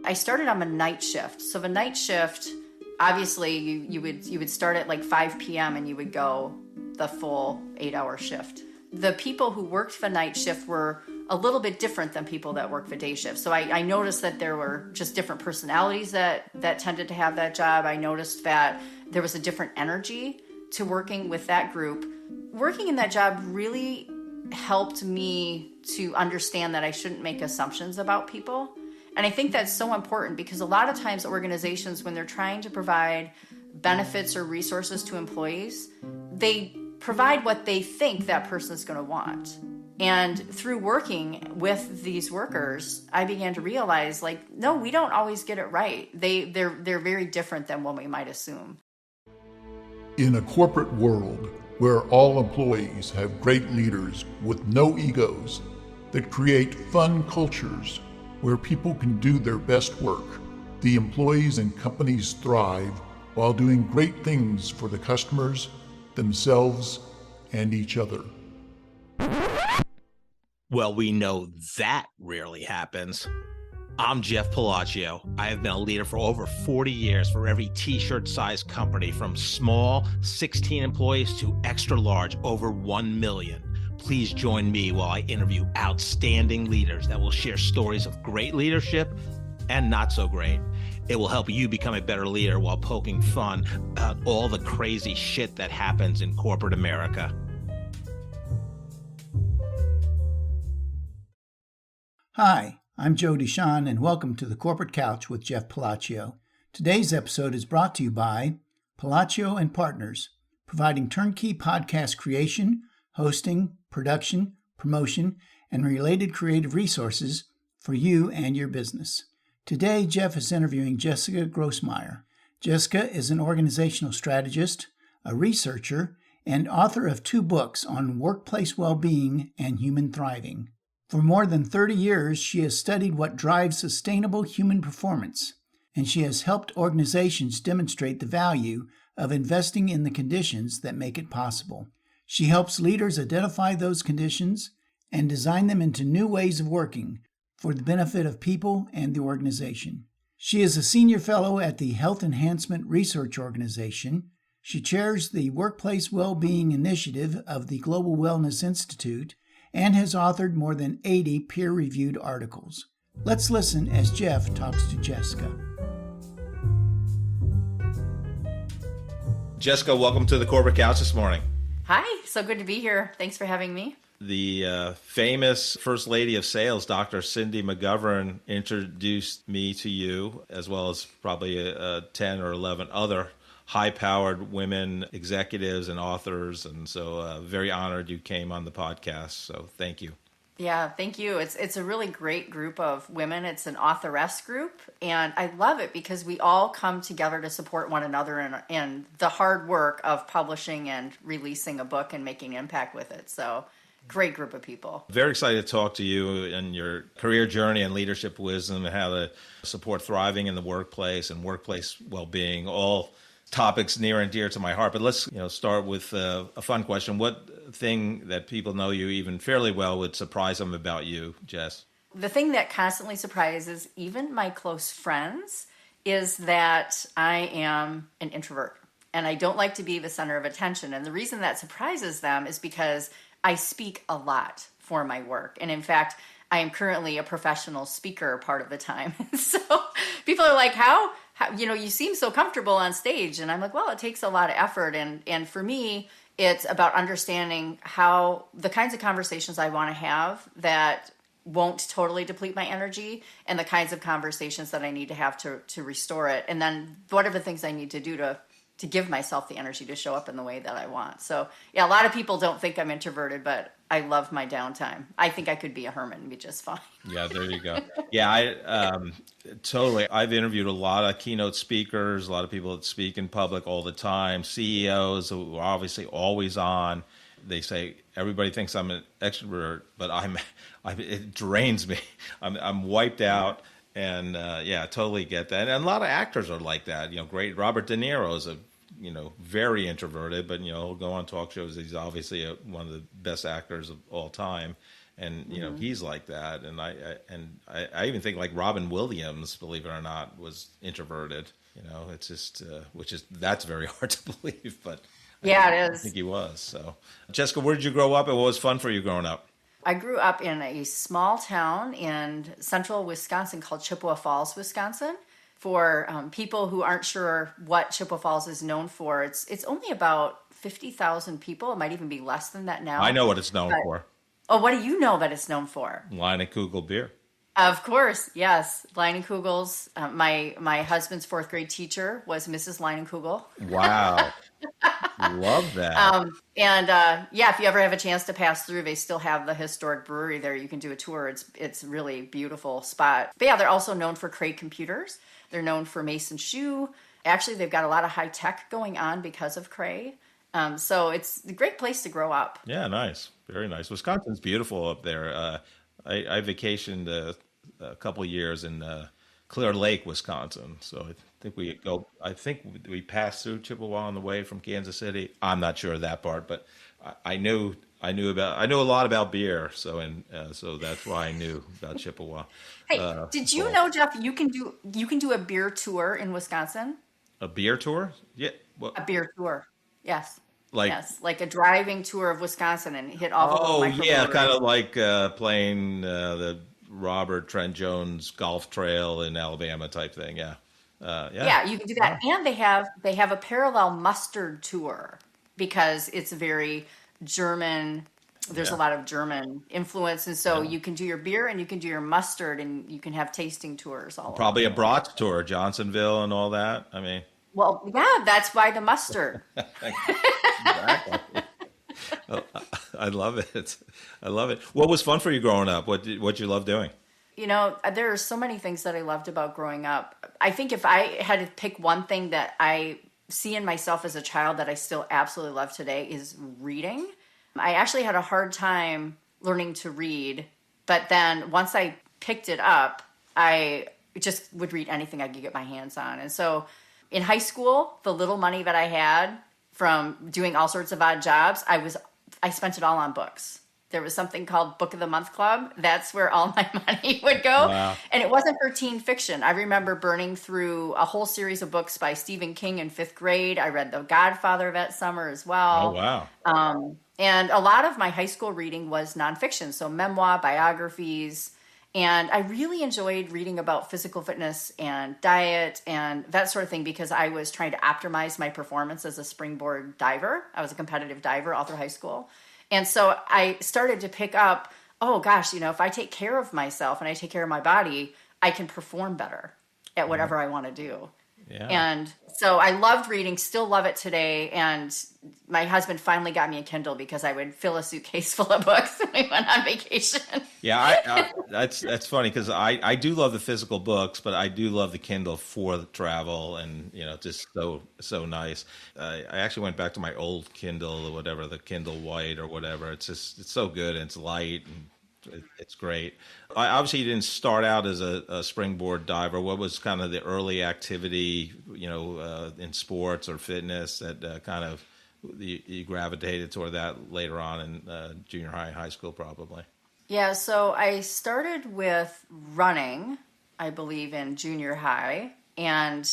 I started on a night shift. So the night shift, obviously you would start at like 5 p.m. and you would go the full 8-hour shift. The people who worked the night shift were a little bit different than people that work the day shift. So I noticed that there were just different personalities that tended to have that job. I noticed that there was a different energy to working with that group. Working in that job really helped me to understand that I shouldn't make assumptions about people. And I think that's so important because a lot of times organizations, when they're trying to provide benefits or resources to employees, they provide what they think that person's going to want. And through working with these workers, I began to realize, like, no, we don't always get it right. They're very different than what we might assume. In a corporate world where all employees have great leaders with no egos that create fun cultures where people can do their best work, the employees and companies thrive while doing great things for the customers, themselves, and each other. Well, we know that rarely happens. I'm Jeff Palacio. I have been a leader for over 40 years for every t-shirt size company, from small 16 employees to extra large over 1 million. Please join me while I interview outstanding leaders that will share stories of great leadership and not so great. It will help you become a better leader while poking fun about all the crazy shit that happens in corporate America. Hi, I'm Joe Deshawn, and welcome to the Corporate Couch with Jeff Palacio. Today's episode is brought to you by Palacio and Partners, providing turnkey podcast creation, hosting, production, promotion, and related creative resources for you and your business. Today, Jeff is interviewing Jessica Grossmeier. Jessica is an organizational strategist, a researcher, and author of 2 books on workplace well-being and human thriving. For more than 30 years, she has studied what drives sustainable human performance, and she has helped organizations demonstrate the value of investing in the conditions that make it possible. She helps leaders identify those conditions and design them into new ways of working for the benefit of people and the organization. She is a senior fellow at the Health Enhancement Research Organization. She chairs the Workplace Wellbeing Initiative of the Global Wellness Institute and has authored more than 80 peer-reviewed articles. Let's listen as Jeff talks to Jessica. Jessica, welcome to the Corporate Couch this morning. Hi, so good to be here. Thanks for having me. The famous First Lady of Sales, Dr. Cindy McGovern, introduced me to you, as well as probably 10 or 11 other high-powered women executives and authors, and so very honored you came on the podcast, so thank you. Yeah, thank you. It's a really great group of women. It's an authoress group, and I love it because we all come together to support one another in the hard work of publishing and releasing a book and making impact with it. So great group of people. Very excited to talk to you and your career journey and leadership wisdom and how to support thriving in the workplace and workplace well-being, all topics near and dear to my heart. But let's start with a fun question. What thing that people know you even fairly well would surprise them about you, Jess? The thing that constantly surprises even my close friends is that I am an introvert and I don't like to be the center of attention. And the reason that surprises them is because I speak a lot for my work. And in fact, I am currently a professional speaker part of the time. So people are like, how you seem so comfortable on stage. And I'm like, well, it takes a lot of effort. And for me, it's about understanding how the kinds of conversations I want to have that won't totally deplete my energy and the kinds of conversations that I need to have to restore it. And then what are the things I need to do to give myself the energy to show up in the way that I want. So yeah, a lot of people don't think I'm introverted, but I love my downtime. I think I could be a hermit and be just fine. Yeah, there you go. Yeah, I totally. I've interviewed a lot of keynote speakers, a lot of people that speak in public all the time, CEOs who are obviously always on. They say everybody thinks I'm an extrovert, but it drains me. I'm wiped out. And yeah, totally get that. And a lot of actors are like that. Great Robert De Niro is very introverted, but he'll go on talk shows. He's obviously one of the best actors of all time. And he's like that, and I even think like Robin Williams, believe it or not, was introverted. It's just that's very hard to believe, but Yeah, it I is. think he was. So, Jessica, where did you grow up, and what was fun for you growing up? I grew up in a small town in central Wisconsin called Chippewa Falls, Wisconsin. For people who aren't sure what Chippewa Falls is known for, it's only about 50,000 people. It might even be less than that now. I know what it's known for. Oh, what do you know that it's known for? Leinenkugel beer. Of course, yes. Leinenkugel's. My husband's fourth grade teacher was Mrs. Leinenkugel. Wow. Love that. If you ever have a chance to pass through, they still have the historic brewery there. You can do a tour. It's really beautiful spot. But yeah, they're also known for Cray computers. They're known for Mason Shoe. Actually, they've got a lot of high tech going on because of Cray. So it's a great place to grow up. Yeah, nice. Very nice. Wisconsin's beautiful up there. I vacationed a couple of years in Clear Lake, Wisconsin. So I think we passed through Chippewa on the way from Kansas City. I'm not sure of that part, but I knew a lot about beer. So that's why I knew about Chippewa. Hey, did you know, Jeff, you can do a beer tour in Wisconsin? A beer tour? Yeah. Well, A beer tour. Yes. Like, yes, like a driving tour of Wisconsin and hit all the little yeah, microbreweries. kind of like playing the Robert Trent Jones golf trail in Alabama type thing. Yeah. Yeah, you can do that. And they have a parallel mustard tour because it's very German. There's a lot of German influence. And so you can do your beer and you can do your mustard and you can have tasting tours all Probably over. a brats tour, Johnsonville and all that. I mean, Well, yeah, that's why the mustard. exactly. I love it. I love it. What was fun for you growing up? What you love doing? There are so many things that I loved about growing up. I think if I had to pick one thing that I see in myself as a child that I still absolutely love today is reading. I actually had a hard time learning to read, but then once I picked it up, I just would read anything I could get my hands on. And so in high school, the little money that I had from doing all sorts of odd jobs, I spent it all on books. There was something called Book of the Month Club. That's where all my money would go. Wow. And it wasn't for teen fiction. I remember burning through a whole series of books by Stephen King in fifth grade. I read The Godfather that summer as well. Oh, wow. And a lot of my high school reading was nonfiction, so memoir, biographies. And I really enjoyed reading about physical fitness and diet and that sort of thing because I was trying to optimize my performance as a springboard diver. I was a competitive diver all through high school. And so I started to pick up, oh gosh, if I take care of myself and I take care of my body, I can perform better at whatever I want to do. Yeah. And so I loved reading, still love it today. And my husband finally got me a Kindle because I would fill a suitcase full of books when we went on vacation. Yeah, that's funny because I do love the physical books, but I do love the Kindle for the travel and just so nice. I actually went back to my old Kindle or whatever, the Kindle White or whatever. It's so good and it's light and it's great. Obviously, you didn't start out as a springboard diver. What was kind of the early activity, in sports or fitness that kind of you gravitated toward that later on in junior high school, probably? Yeah, so I started with running, I believe, in junior high, and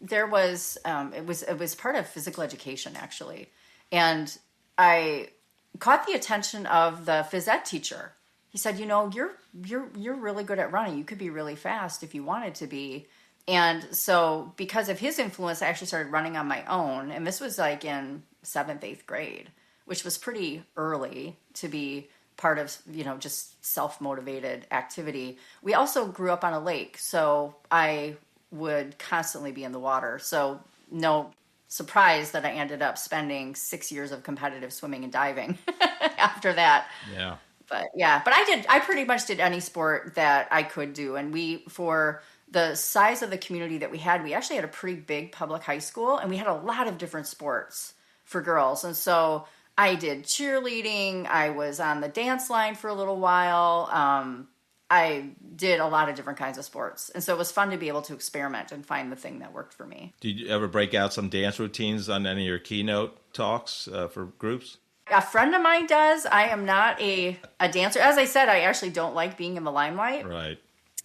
there was it was part of physical education actually, and I caught the attention of the phys ed teacher. He said, you're really good at running. You could be really fast if you wanted to be. And so because of his influence, I actually started running on my own. And this was like in 7th, 8th grade, which was pretty early to be part of, just self-motivated activity. We also grew up on a lake, so I would constantly be in the water. So no surprise that I ended up spending 6 years of competitive swimming and diving after that. Yeah. But I pretty much did any sport that I could do. And for the size of the community that we actually had a pretty big public high school and we had a lot of different sports for girls. And so I did cheerleading. I was on the dance line for a little while. I did a lot of different kinds of sports. And so it was fun to be able to experiment and find the thing that worked for me. Did you ever break out some dance routines on any of your keynote talks for groups? A friend of mine does. I am not a dancer. As I said, I actually don't like being in the limelight. Right.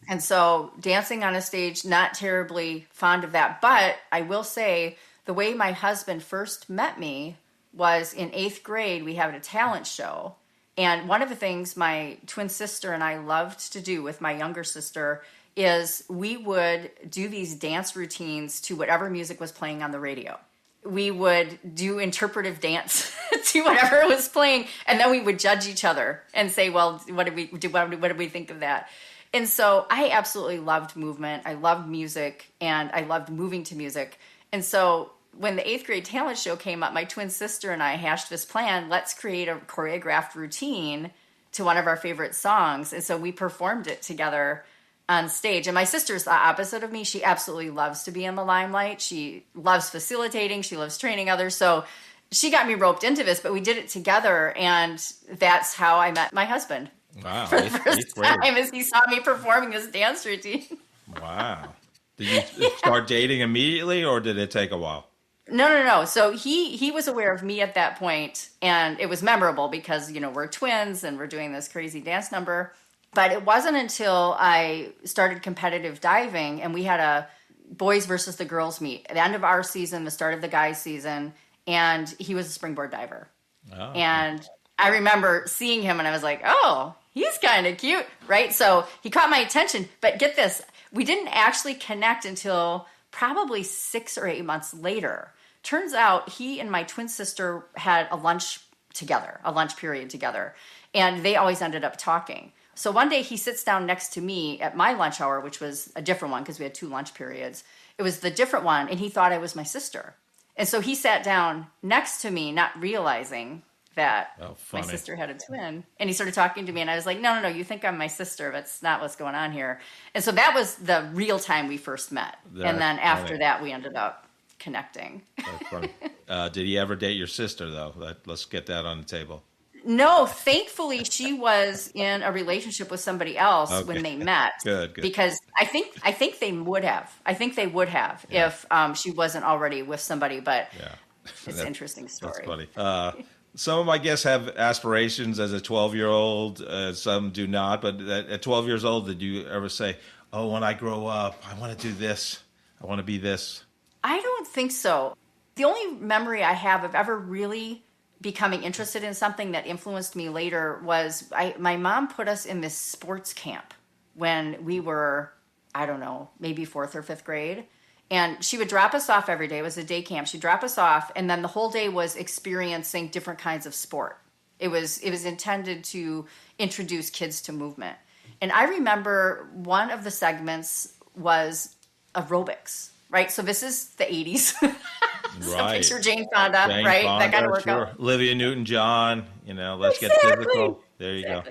And so dancing on a stage, not terribly fond of that. But I will say the way my husband first met me was in 8th grade. We had a talent show. And one of the things my twin sister and I loved to do with my younger sister is we would do these dance routines to whatever music was playing on the radio. We would do interpretive dance to whatever was playing, and then we would judge each other and say, well, what did we do? What did we think of that? And so I absolutely loved movement. I loved music, and I loved moving to music. And so when the 8th grade talent show came up, my twin sister and I hashed this plan. Let's create a choreographed routine to one of our favorite songs. And so we performed it together on stage. And my sister's the opposite of me. She absolutely loves to be in the limelight. She loves facilitating. She loves training others. So she got me roped into this, but we did it together. And that's how I met my husband. Wow. For the first time as he saw me performing this dance routine. Wow. Did you start dating immediately, or did it take a while? No. So he was aware of me at that point, and it was memorable because, we're twins and we're doing this crazy dance number. But it wasn't until I started competitive diving and we had a boys versus the girls meet at the end of our season, the start of the guys season, and he was a springboard diver. Oh, and I remember seeing him and I was like, oh, he's kind of cute, right? So he caught my attention, but get this, we didn't actually connect until probably 6 or 8 months later. Turns out he and my twin sister had a lunch period together, and they always ended up talking. So one day he sits down next to me at my lunch hour, which was a different one because we had 2 lunch periods. It was the different one, and he thought I was my sister. And so he sat down next to me, not realizing that my sister had a twin. And he started talking to me, and I was like, no, you think I'm my sister. That's not what's going on here. And so that was the real time we first met. And then after that, we ended up connecting. That's funny. Did he ever date your sister, though? Let's get that on the table. No, thankfully she was in a relationship with somebody else when they met. Good. Because I think they would have. I think they would have if she wasn't already with somebody. But it's an interesting story. That's funny. Some of my guests have aspirations as a 12-year-old. Some do not. But at 12 years old, did you ever say, "Oh, when I grow up, I want to do this. I want to be this"? I don't think so. The only memory I have of ever really becoming interested in something that influenced me later was my mom put us in this sports camp when we were, I don't know, maybe 4th or 5th grade. And she would drop us off every day. It was a day camp. She'd drop us off, and then the whole day was experiencing different kinds of sport. It was intended to introduce kids to movement. And I remember one of the segments was aerobics, right? So this is the 80s. So picture Jane Fonda, right? That kind of workout. Sure. Olivia Newton-John, let's get physical. There you go.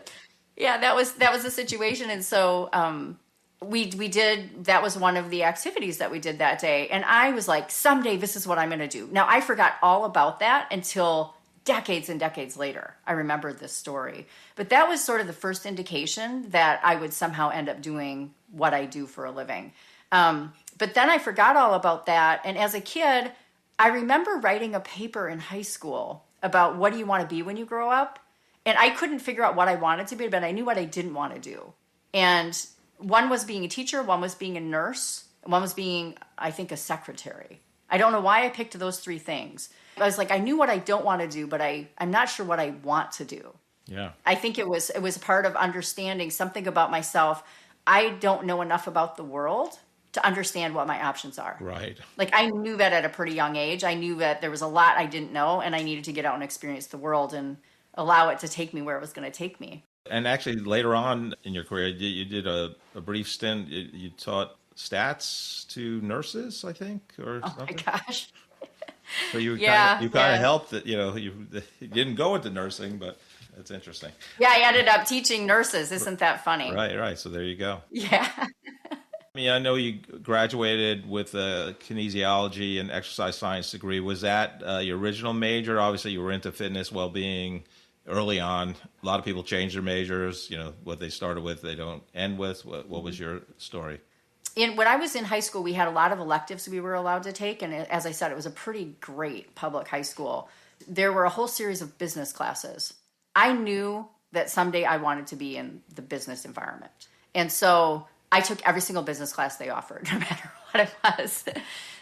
Yeah, that was the situation. And so we did, that was one of the activities that we did that day. And I was like, someday this is what I'm going to do. Now, I forgot all about that until decades and decades later. I remembered this story. But that was sort of the first indication that I would somehow end up doing what I do for a living. But then I forgot all about that. And as a kid, I remember writing a paper in high school about what do you want to be when you grow up? And I couldn't figure out what I wanted to be, but I knew what I didn't want to do. And one was being a teacher, one was being a nurse, and one was being, I think, a secretary. I don't know why I picked those 3 things. I was like, I knew what I don't want to do, but I'm not sure what I want to do. Yeah. I think it was part of understanding something about myself. I don't know enough about the world to understand what my options are. Right. Like I knew that at a pretty young age. I knew that there was a lot I didn't know, and I needed to get out and experience the world and allow it to take me where it was going to take me. And actually later on in your career, you did a brief stint. You taught stats to nurses, I think, or something. Oh my gosh. So you kind of helped that, you didn't go into nursing, but it's interesting. Yeah, I ended up teaching nurses. Isn't that funny? Right. So there you go. Yeah. I know you graduated with a kinesiology and exercise science degree. Was that your original major? Obviously, you were into fitness, well-being early on. A lot of people change their majors. What they started with, they don't end with. What was your story? When I was in high school, we had a lot of electives we were allowed to take. And as I said, it was a pretty great public high school. there were a whole series of business classes. I knew that someday I wanted to be in the business environment. And so I took every single business class they offered, no matter what it was.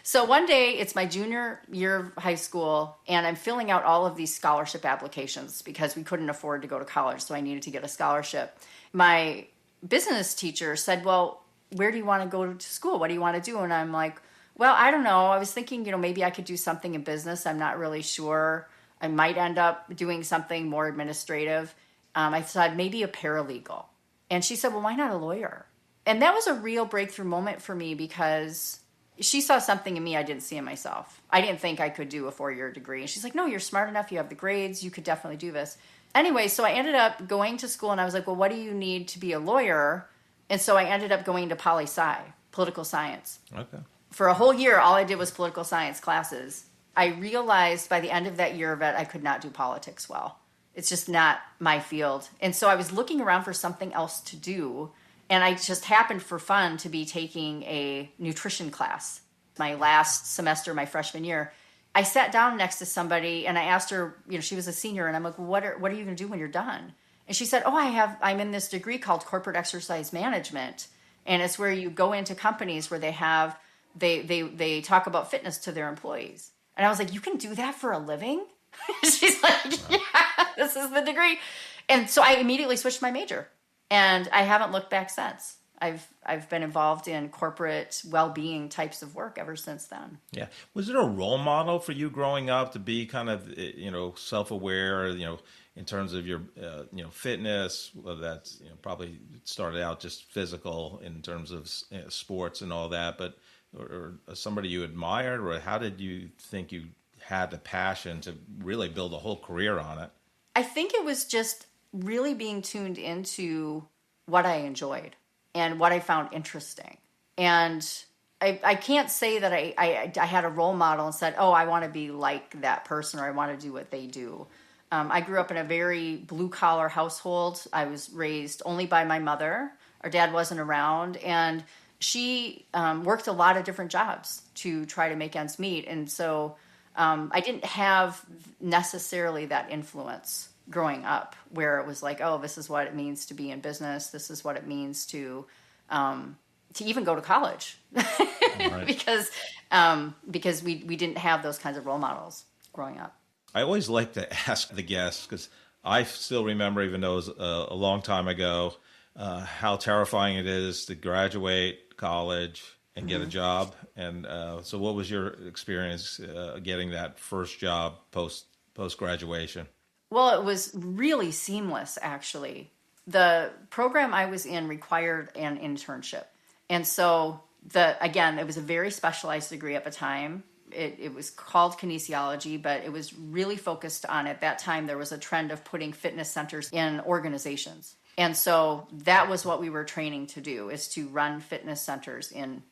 So one day, it's my junior year of high school, and I'm filling out all of these scholarship applications because we couldn't afford to go to college, so I needed to get a scholarship. My business teacher said, well, where do you want to go to school? What do you want to do? And I'm like, well, I don't know. I was thinking, maybe I could do something in business. I'm not really sure. I might end up doing something more administrative. I thought maybe a paralegal. And she said, well, why not a lawyer? And that was a real breakthrough moment for me because she saw something in me I didn't see in myself. I didn't think I could do a 4-year degree. And she's like, no, you're smart enough. You have the grades. You could definitely do this. Anyway, so I ended up going to school and I was like, well, what do you need to be a lawyer? And so I ended up going to poli-sci, political science. Okay. For a whole year, all I did was political science classes. I realized by the end of that year that I could not do politics well. It's just not my field. And so I was looking around for something else to do. And I just happened for fun to be taking a nutrition class. My last semester, my freshman year, I sat down next to somebody and I asked her, she was a senior, and I'm like, what are you going to do when you're done? And she said, I'm in this degree called corporate exercise management. And it's where you go into companies where they talk about fitness to their employees. And I was like, you can do that for a living? She's like, yeah, this is the degree. And so I immediately switched my major, and I haven't looked back since. I've been involved in corporate well-being types of work ever since then. Yeah. Was there a role model for you growing up to be kind of, self-aware, in terms of your, fitness, whether that's, probably started out just physical in terms of sports and all that, but or somebody you admired, or how did you think you had the passion to really build a whole career on it? I think it was just really being tuned into what I enjoyed and what I found interesting. And I can't say that I had a role model and said, I want to be like that person, or I want to do what they do. I grew up in a very blue-collar household. I was raised only by my mother. Our dad wasn't around, and she worked a lot of different jobs to try to make ends meet. And so I didn't have necessarily that influence growing up where it was like, this is what it means to be in business. This is what it means to even go to college. Right. because we didn't have those kinds of role models growing up. I always like to ask the guests, because I still remember, even though it was a long time ago, how terrifying it is to graduate college and get a job. And so what was your experience getting that first job post-graduation? Well, it was really seamless, actually. The program I was in required an internship. And so, it was a very specialized degree at the time. It was called kinesiology, but it was really focused on, at that time, there was a trend of putting fitness centers in organizations. And so that was what we were training to do, is to run fitness centers in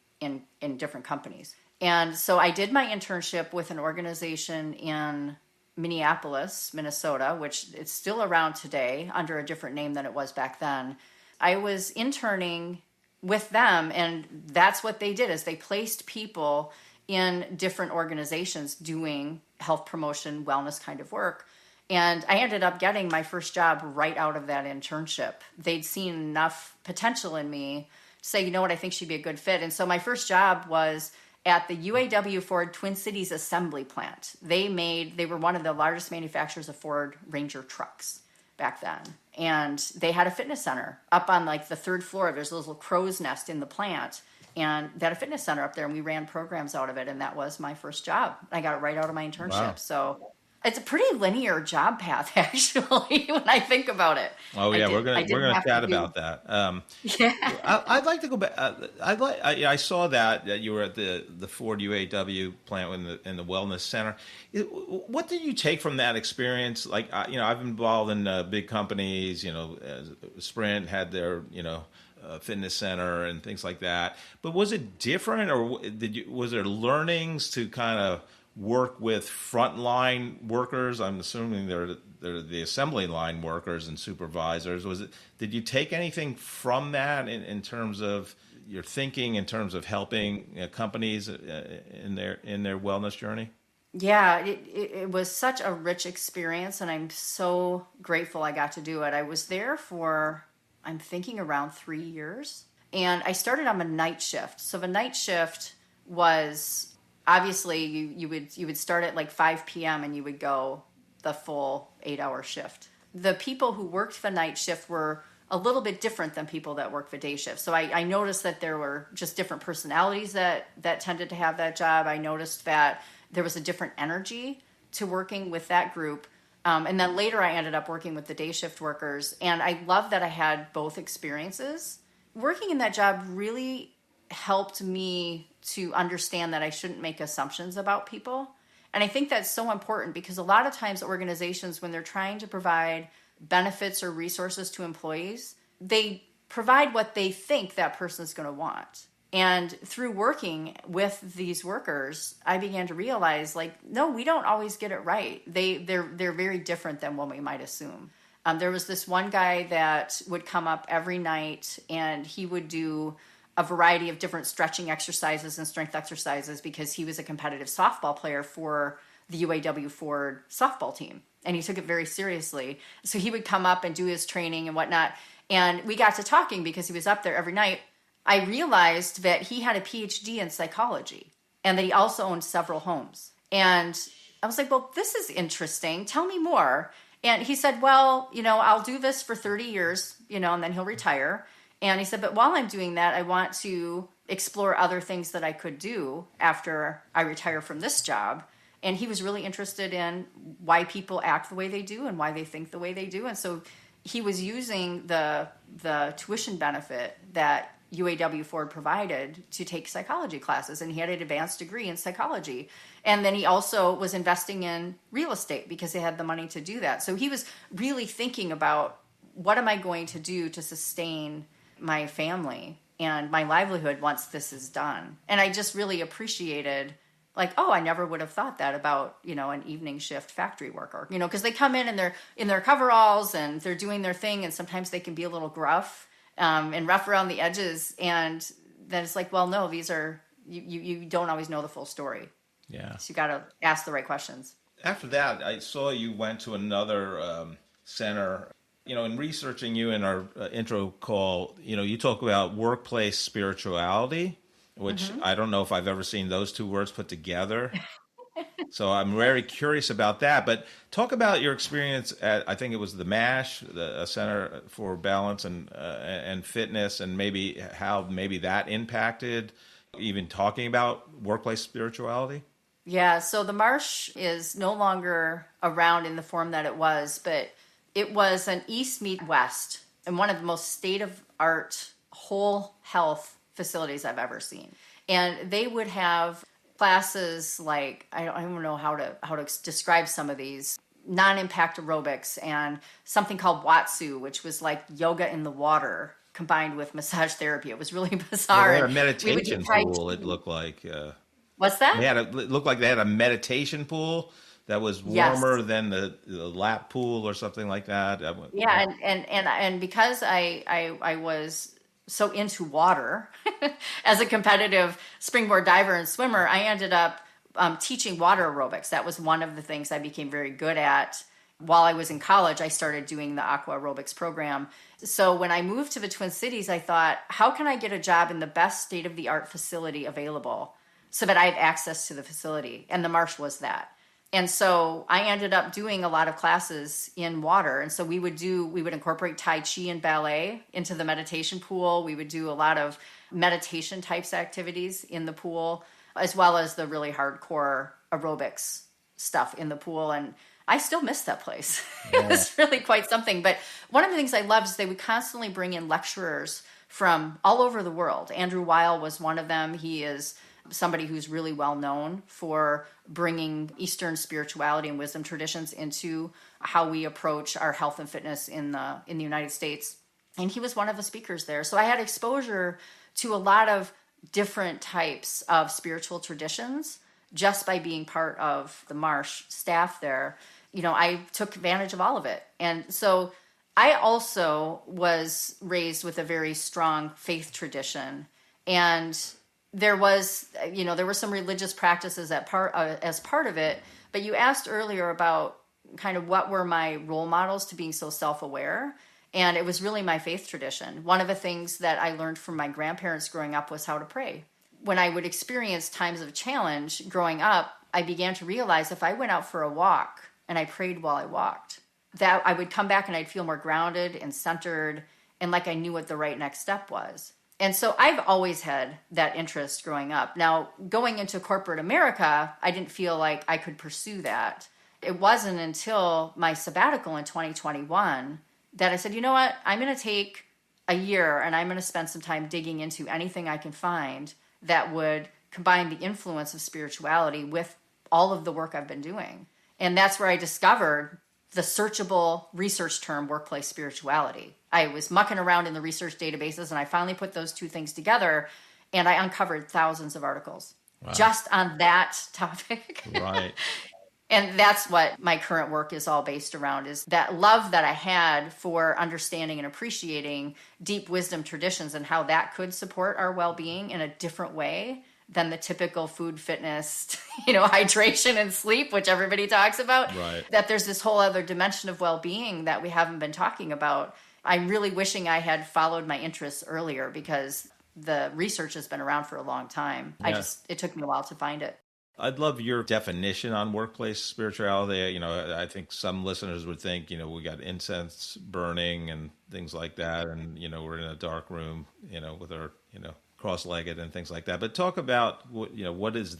different companies. And so I did my internship with an organization in Minneapolis, Minnesota, which it's still around today under a different name than it was back then. I was interning with them, and that's what they did, is they placed people in different organizations doing health promotion, wellness kind of work. And I ended up getting my first job right out of that internship. They'd seen enough potential in me to say, you know what, I think she'd be a good fit. And so my first job was at the UAW Ford Twin Cities assembly plant. They were one of the largest manufacturers of Ford Ranger trucks back then. And they had a fitness center up on like the third floor. There's a little crow's nest in the plant. And they had a fitness center up there, and we ran programs out of it. And that was my first job. I got it right out of my internship. Wow. So it's a pretty linear job path, actually, when I think the it. Oh yeah, we're gonna chat about that. Yeah, I'd like to go back. I saw that you were at the Ford UAW plant in the wellness center. What did you take from that experience? Like, I've been involved in big companies. Sprint had their fitness center and things like that. But was it different, or was there learnings to kind of work with frontline workers? I'm assuming they're the assembly line workers and supervisors. Did you take anything from that in terms of your thinking, in terms of helping companies in their wellness journey? Yeah, it was such a rich experience, and I'm so grateful I got to do it. I was there for, I'm thinking, around 3 years. And I started on a night shift. So the night shift was obviously you would start at like 5 p.m. and you would go the full 8-hour shift. The people who worked the night shift were a little bit different than people that work the day shift. So I noticed that there were just different personalities that tended to have that job. I noticed that there was a different energy to working with that group. And then later I ended up working with the day shift workers. And I love that I had both experiences. Working in that job really helped me to understand that I shouldn't make assumptions about people. And I think that's so important because a lot of times organizations, when they're trying to provide benefits or resources to employees, they provide what they think that person's going to want. And through working with these workers, I began to realize, like, no, we don't always get it right. They're very different than what we might assume. There was this one guy that would come up every night, and he would do a variety of different stretching exercises and strength exercises because he was a competitive softball player for the UAW Ford softball team. And he took it very seriously. So he would come up and do his training and whatnot. And we got to talking because he was up there every night. I realized that he had a PhD in psychology and that he also owned several homes. And I was like, well, this is interesting. Tell me more. And he said, well, I'll do this for 30 years, and then he'll retire. And he said, but while I'm doing that, I want to explore other things that I could do after I retire from this job. And he was really interested in why people act the way they do and why they think the way they do. And so he was using the tuition benefit that UAW Ford provided to take psychology classes. And he had an advanced degree in psychology. And then he also was investing in real estate because he had the money to do that. So he was really thinking about, what am I going to do to sustain my family and my livelihood once this is done? And I just really appreciated, like, oh, I never would have thought that about, an evening shift factory worker, because they come in they're in their coveralls and they're doing their thing. And sometimes they can be a little gruff and rough around the edges. And then it's like, well, no, these are, you don't always know the full story. Yeah. So you got to ask the right questions. After that, I saw you went to another center. In researching you in our intro call, you talk about workplace spirituality, which I don't know if I've ever seen those two words put together. So I'm very curious about that. But talk about your experience at, I think it was the MASH, the Center for Balance and Fitness, and maybe how maybe that impacted even talking about workplace spirituality. Yeah, so the Marsh is no longer around in the form that it was, but it was an East meet West and one of the most state-of-art whole health facilities I've ever seen. And they would have classes like, I don't even know how to describe some of these, non-impact aerobics and something called Watsu, which was like yoga in the water combined with massage therapy. It was really bizarre. They had a meditation pool, it looked like. What's that? It looked like they had a meditation pool that was warmer than the lap pool or something like that. Yeah, and because I was so into water as a competitive springboard diver and swimmer, I ended up teaching water aerobics. That was one of the things I became very good at. While I was in college, I started doing the aqua aerobics program. So when I moved to the Twin Cities, I thought, how can I get a job in the best state-of-the-art facility available so that I have access to the facility? And the Marsh was that. And so I ended up doing a lot of classes in water. And so we would incorporate Tai Chi and ballet into the meditation pool. We would do a lot of meditation types activities in the pool, as well as the really hardcore aerobics stuff in the pool. And I still miss that place. Yeah. It was really quite something. But one of the things I loved is they would constantly bring in lecturers from all over the world. Andrew Weil was one of them. He is somebody who's really well known for bringing Eastern spirituality and wisdom traditions into how we approach our health and fitness in the United States. And he was one of the speakers there. So I had exposure to a lot of different types of spiritual traditions just by being part of the Marsh staff there. I took advantage of all of it. And so I also was raised with a very strong faith tradition. And there was, there were some religious practices as part of it. But you asked earlier about kind of what were my role models to being so self-aware. And it was really my faith tradition. One of the things that I learned from my grandparents growing up was how to pray. When I would experience times of challenge growing up, I began to realize if I went out for a walk and I prayed while I walked, that I would come back and I'd feel more grounded and centered and like I knew what the right next step was. And so I've always had that interest growing up. Now, going into corporate America, I didn't feel like I could pursue that. It wasn't until my sabbatical in 2021 that I said, you know what, I'm going to take a year and I'm going to spend some time digging into anything I can find that would combine the influence of spirituality with all of the work I've been doing. And that's where I discovered the searchable research term workplace spirituality. I was mucking around in the research databases and I finally put those two things together and I uncovered thousands of articles just on that topic. Right. And that's what my current work is all based around, is that love that I had for understanding and appreciating deep wisdom traditions and how that could support our well-being in a different way than the typical food, fitness, hydration and sleep, which everybody talks about. Right. That there's this whole other dimension of well-being that we haven't been talking about. I'm really wishing I had followed my interests earlier because the research has been around for a long time. Yeah. It took me a while to find it. I'd love your definition on workplace spirituality. I think some listeners would think, we got incense burning and things like that. And, we're in a dark room, with our, cross-legged and things like that. But talk about, what is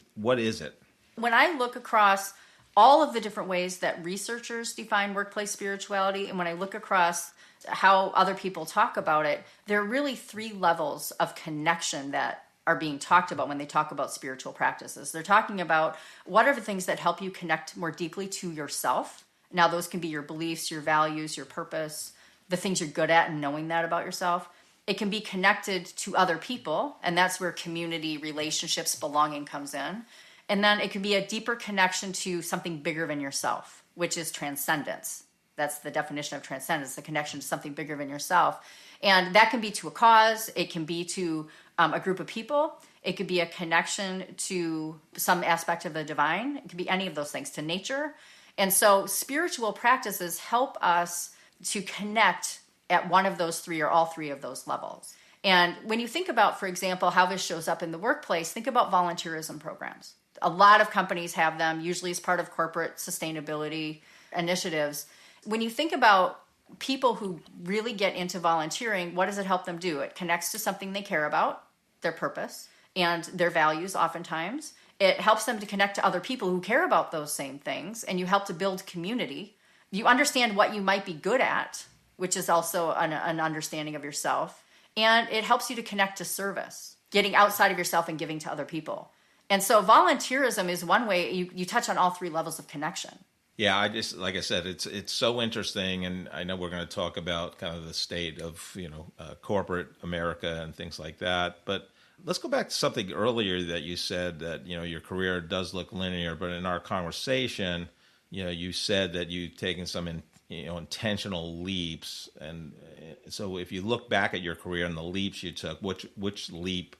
it? When I look across all of the different ways that researchers define workplace spirituality, and when I look across how other people talk about it, there are really three levels of connection that are being talked about when they talk about spiritual practices. They're talking about what are the things that help you connect more deeply to yourself. Now, those can be your beliefs, your values, your purpose, the things you're good at and knowing that about yourself. It can be connected to other people, and that's where community, relationships, belonging comes in. And then it can be a deeper connection to something bigger than yourself, which is transcendence. That's the definition of transcendence, the connection to something bigger than yourself. And that can be to a cause. It can be to a group of people. It could be a connection to some aspect of the divine. It could be any of those things, to nature. And so spiritual practices help us to connect at one of those three or all three of those levels. And when you think about, for example, how this shows up in the workplace, think about volunteerism programs. A lot of companies have them, usually as part of corporate sustainability initiatives. When you think about people who really get into volunteering, what does it help them do? It connects to something they care about, their purpose, and their values oftentimes. It helps them to connect to other people who care about those same things, and you help to build community. You understand what you might be good at, which is also an understanding of yourself, and it helps you to connect to service, getting outside of yourself and giving to other people. And so volunteerism is one way you touch on all three levels of connection. Yeah, like I said, it's so interesting, and I know we're going to talk about kind of the state of corporate America and things like that. But let's go back to something earlier that you said that your career does look linear, but in our conversation, you said that you've taken some intentional leaps, and so if you look back at your career and the leaps you took, which leap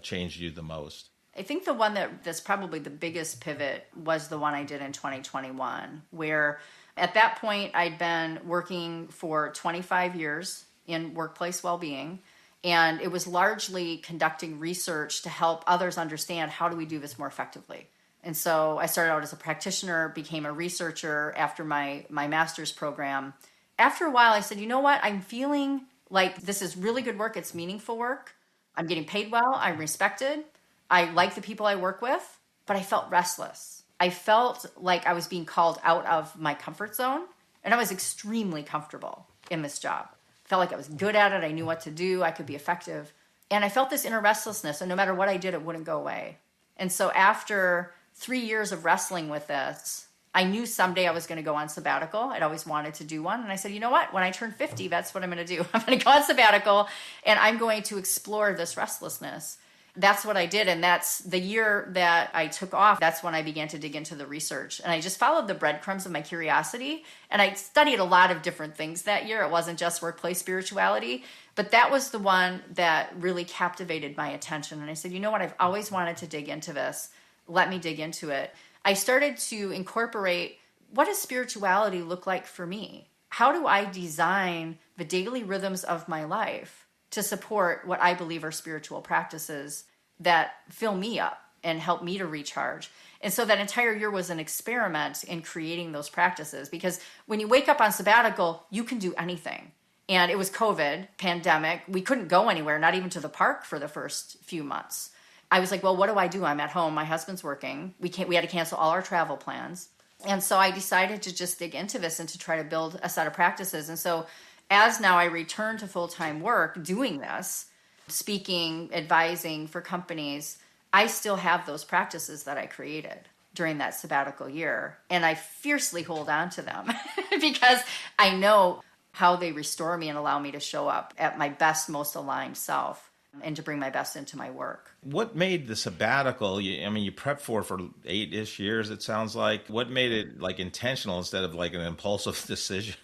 changed you the most? I think the one that's probably the biggest pivot was the one I did in 2021, where at that point I'd been working for 25 years in workplace well-being, and it was largely conducting research to help others understand how do we do this more effectively. And so I started out as a practitioner, became a researcher after my master's program. After a while, I said, you know what? I'm feeling like this is really good work. It's meaningful work. I'm getting paid well. I'm respected. I like the people I work with, but I felt restless. I felt like I was being called out of my comfort zone, and I was extremely comfortable in this job. I felt like I was good at it. I knew what to do. I could be effective. And I felt this inner restlessness, and no matter what I did, it wouldn't go away. And so after 3 years of wrestling with this, I knew someday I was going to go on sabbatical. I'd always wanted to do one. And I said, you know what? When I turn 50, that's what I'm going to do. I'm going to go on sabbatical, and I'm going to explore this restlessness. that's what I did. And that's the year that I took off. That's when I began to dig into the research. And I just followed the breadcrumbs of my curiosity. And I studied a lot of different things that year. It wasn't just workplace spirituality, but that was the one that really captivated my attention. And I said, you know what? I've always wanted to dig into this. Let me dig into it. I started to incorporate, what does spirituality look like for me? How do I design the daily rhythms of my life to support what I believe are spiritual practices that fill me up and help me to recharge? And so that entire year was an experiment in creating those practices, because when you wake up on sabbatical, you can do anything. And it was COVID, pandemic. We couldn't go anywhere, not even to the park for the first few months. I was like, well, what do? I'm at home. My husband's working. We had to cancel all our travel plans. And so I decided to just dig into this and to try to build a set of practices. And so as now I return to full-time work doing this, speaking, advising for companies, I still have those practices that I created during that sabbatical year. And I fiercely hold on to them because I know how they restore me and allow me to show up at my best, most aligned self and to bring my best into my work. What made the sabbatical, you prepped for 8-ish years, it sounds like. What made it like intentional instead of like an impulsive decision?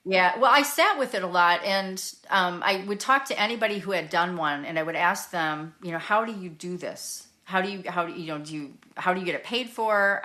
Yeah, well, I sat with it a lot, and I would talk to anybody who had done one, and I would ask them, how do you do this? How do you get it paid for?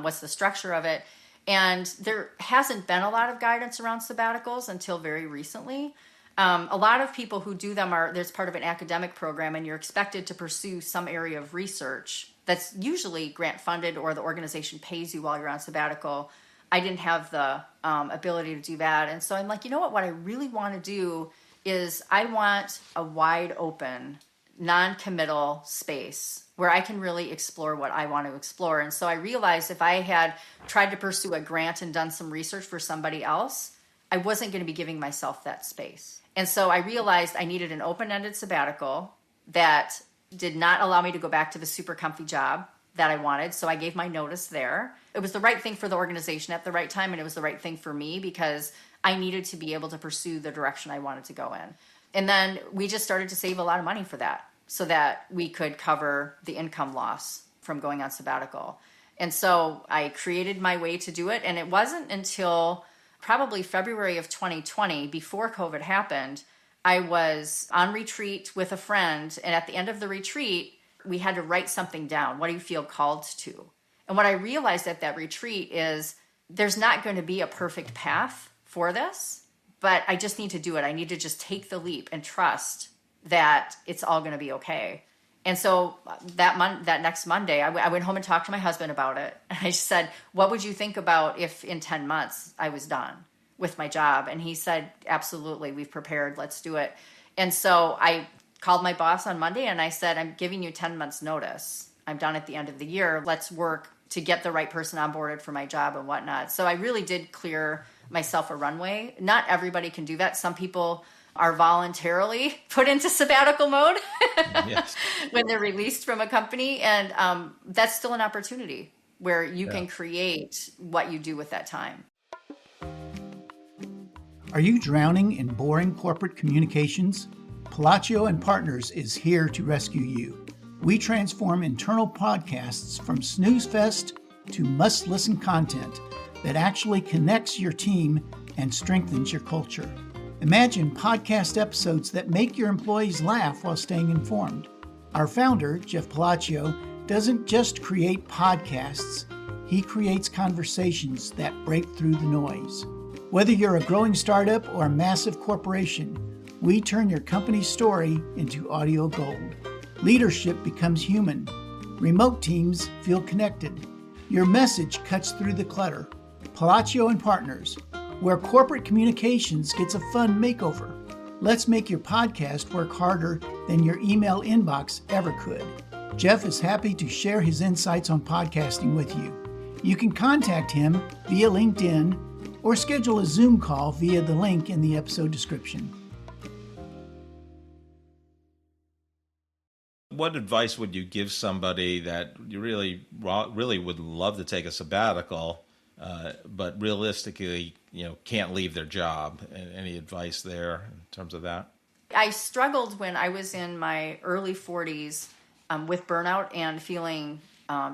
What's the structure of it? And there hasn't been a lot of guidance around sabbaticals until very recently. A lot of people who do them there's part of an academic program, and you're expected to pursue some area of research that's usually grant funded, or the organization pays you while you're on sabbatical. I didn't have the ability to do that. And so I'm like, you know what I really want to do is I want a wide open, non-committal space where I can really explore what I want to explore. And so I realized if I had tried to pursue a grant and done some research for somebody else, I wasn't going to be giving myself that space. And so I realized I needed an open-ended sabbatical that did not allow me to go back to the super comfy job that I wanted. So I gave my notice there. It was the right thing for the organization at the right time, and it was the right thing for me because I needed to be able to pursue the direction I wanted to go in. And then we just started to save a lot of money for that so that we could cover the income loss from going on sabbatical. And so I created my way to do it. And it wasn't until probably February of 2020, before COVID happened, I was on retreat with a friend. And at the end of the retreat, we had to write something down. What do you feel called to? And what I realized at that retreat is there's not going to be a perfect path for this, but I just need to do it. I need to just take the leap and trust that it's all going to be okay. And so that next Monday, I went home and talked to my husband about it. And I just said, what would you think about if in 10 months I was done with my job? And he said, absolutely, we've prepared, let's do it. And so I called my boss on Monday and I said, I'm giving you 10 months notice. I'm done at the end of the year. Let's work to get the right person onboarded for my job and whatnot. So I really did clear myself a runway. Not everybody can do that. Some people are voluntarily put into sabbatical mode yes. when they're released from a company. And that's still an opportunity where you can create what you do with that time. Are you drowning in boring corporate communications? Palacio and Partners is here to rescue you. We transform internal podcasts from snooze fest to must-listen content that actually connects your team and strengthens your culture. Imagine podcast episodes that make your employees laugh while staying informed. Our founder, Jeff Palacio, doesn't just create podcasts. He creates conversations that break through the noise. Whether you're a growing startup or a massive corporation, we turn your company's story into audio gold. Leadership becomes human. Remote teams feel connected. Your message cuts through the clutter. Palacio and Partners, where corporate communications gets a fun makeover. Let's make your podcast work harder than your email inbox ever could. Jeff is happy to share his insights on podcasting with you. You can contact him via LinkedIn or schedule a Zoom call via the link in the episode description. What advice would you give somebody that you really would love to take a sabbatical, but realistically, can't leave their job? Any advice there in terms of that? I struggled when I was in my early 40s with burnout and feeling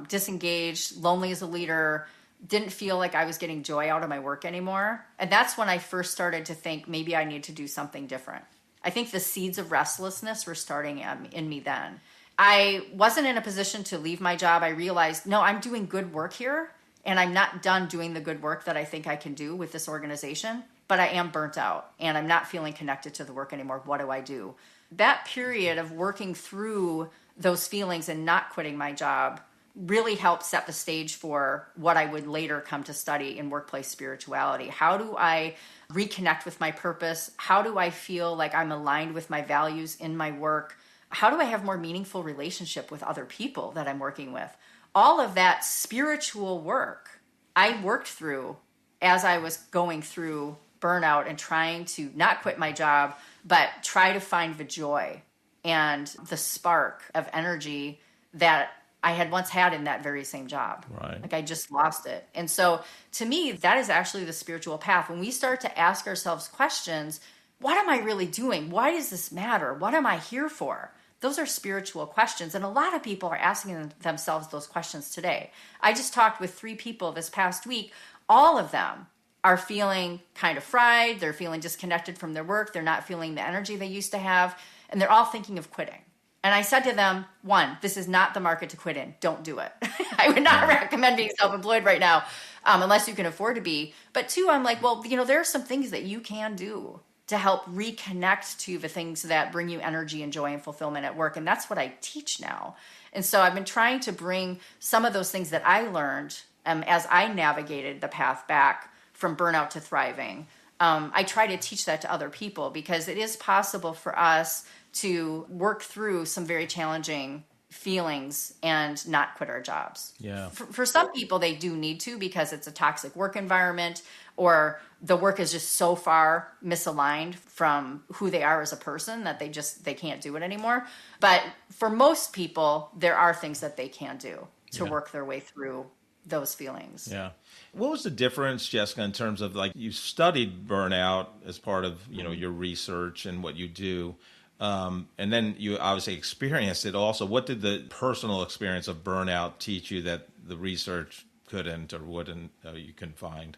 disengaged, lonely as a leader, didn't feel like I was getting joy out of my work anymore. And that's when I first started to think maybe I need to do something different. I think the seeds of restlessness were starting in me then. I wasn't in a position to leave my job. I realized, no, I'm doing good work here, and I'm not done doing the good work that I think I can do with this organization, but I am burnt out, and I'm not feeling connected to the work anymore. What do I do? That period of working through those feelings and not quitting my job really helped set the stage for what I would later come to study in workplace spirituality. How do I reconnect with my purpose? How do I feel like I'm aligned with my values in my work? How do I have more meaningful relationship with other people that I'm working with? All of that spiritual work I worked through as I was going through burnout and trying to not quit my job, but try to find the joy and the spark of energy that I had once had in that very same job. Right. Like I just lost it. And so to me, that is actually the spiritual path. When we start to ask ourselves questions, what am I really doing? Why does this matter? What am I here for? Those are spiritual questions. And a lot of people are asking themselves those questions today. I just talked with 3 people this past week. All of them are feeling kind of fried. They're feeling disconnected from their work. They're not feeling the energy they used to have. And they're all thinking of quitting. And I said to them, 1, this is not the market to quit in. Don't do it. I would not recommend being self-employed right now unless you can afford to be. But 2, I'm like, well, there are some things that you can do to help reconnect to the things that bring you energy and joy and fulfillment at work. And that's what I teach now. And so I've been trying to bring some of those things that I learned as I navigated the path back from burnout to thriving. I try to teach that to other people because it is possible for us to work through some very challenging feelings and not quit our jobs. Yeah. For some people, they do need to because it's a toxic work environment or the work is just so far misaligned from who they are as a person that they can't do it anymore. But for most people, there are things that they can do to work their way through those feelings. Yeah. What was the difference, Jessica, in terms of like you studied burnout as part of, your research and what you do? And then you obviously experienced it also. What did the personal experience of burnout teach you that the research couldn't or wouldn't, you couldn't find?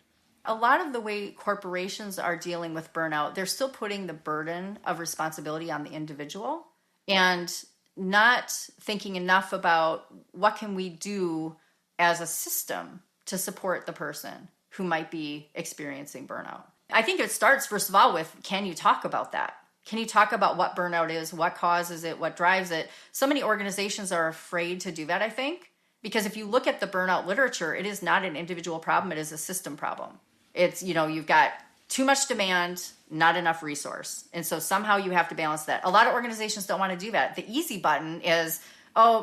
A lot of the way corporations are dealing with burnout, they're still putting the burden of responsibility on the individual and not thinking enough about what can we do as a system to support the person who might be experiencing burnout. I think it starts, first of all, with can you talk about that? Can you talk about what burnout is, what causes it, what drives it? So many organizations are afraid to do that, I think, because if you look at the burnout literature, it is not an individual problem, it is a system problem. It's, you've got too much demand, not enough resource. And so somehow you have to balance that. A lot of organizations don't want to do that. The easy button is,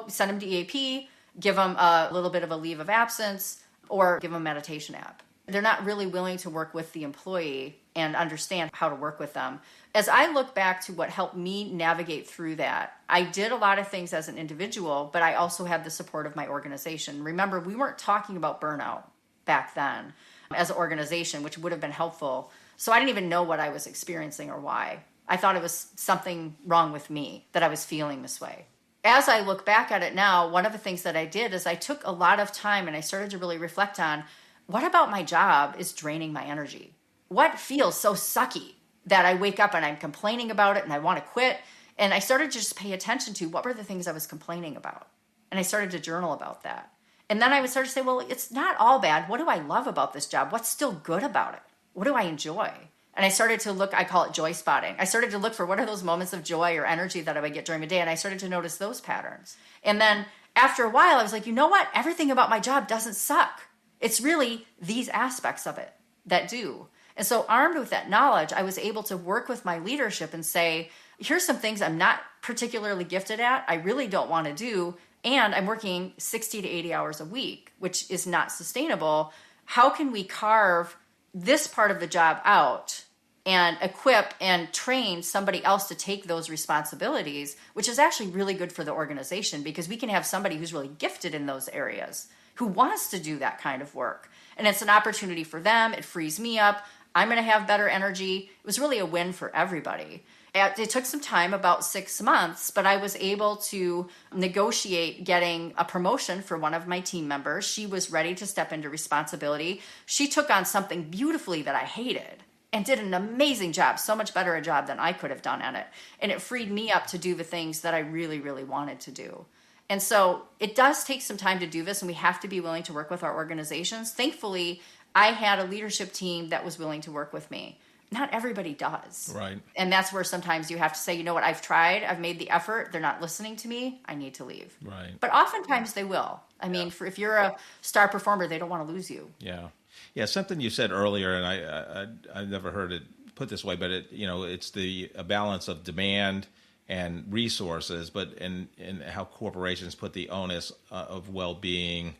send them to EAP, give them a little bit of a leave of absence, or give them a meditation app. They're not really willing to work with the employee and understand how to work with them. As I look back to what helped me navigate through that, I did a lot of things as an individual, but I also had the support of my organization. Remember, we weren't talking about burnout back then as an organization, which would have been helpful. So I didn't even know what I was experiencing or why. I thought it was something wrong with me, that I was feeling this way. As I look back at it now, one of the things that I did is I took a lot of time and I started to really reflect on what about my job is draining my energy? What feels so sucky that I wake up and I'm complaining about it and I want to quit? And I started to just pay attention to what were the things I was complaining about. And I started to journal about that. And then I would start to say, well, it's not all bad. What do I love about this job? What's still good about it? What do I enjoy? And I started to look, I call it joy spotting. I started to look for what are those moments of joy or energy that I would get during the day. And I started to notice those patterns. And then after a while, I was like, you know what? Everything about my job doesn't suck. It's really these aspects of it that do. And so armed with that knowledge, I was able to work with my leadership and say, here's some things I'm not particularly gifted at. I really don't want to do. And I'm working 60 to 80 hours a week, which is not sustainable. How can we carve this part of the job out and equip and train somebody else to take those responsibilities, which is actually really good for the organization because we can have somebody who's really gifted in those areas who wants to do that kind of work. And it's an opportunity for them. It frees me up. I'm going to have better energy. It was really a win for everybody. It took some time, about 6 months, but I was able to negotiate getting a promotion for one of my team members. She was ready to step into responsibility. She took on something beautifully that I hated and did an amazing job, so much better a job than I could have done at it. And it freed me up to do the things that I really, really wanted to do. And so it does take some time to do this, and we have to be willing to work with our organizations. Thankfully, I had a leadership team that was willing to work with me. Not everybody does. Right. And that's where sometimes you have to say, you know what, I've tried, I've made the effort, they're not listening to me, I need to leave. Right. But oftentimes they will. I mean, if you're a star performer, they don't want to lose you. Yeah. Yeah, something you said earlier, and I've never heard it put this way, but it's a balance of demand and resources, but in how corporations put the onus of well-being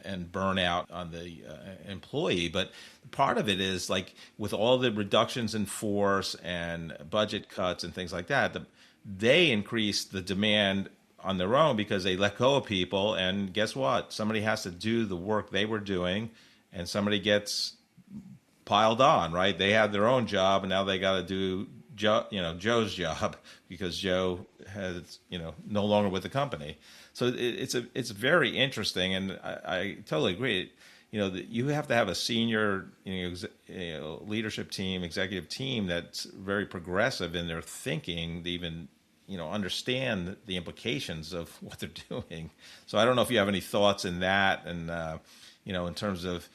and burnout on the employee. But part of it is, like, with all the reductions in force and budget cuts and things like that, they increase the demand on their own because they let go of people, and guess what? Somebody has to do the work they were doing, and somebody gets piled on, right? They had their own job, and now they got to do Joe's job because Joe has, no longer with the company. So it's very interesting, and I totally agree. That you have to have a senior, leadership team, executive team that's very progressive in their thinking to even, understand the implications of what they're doing. So I don't know if you have any thoughts in that, and in terms of,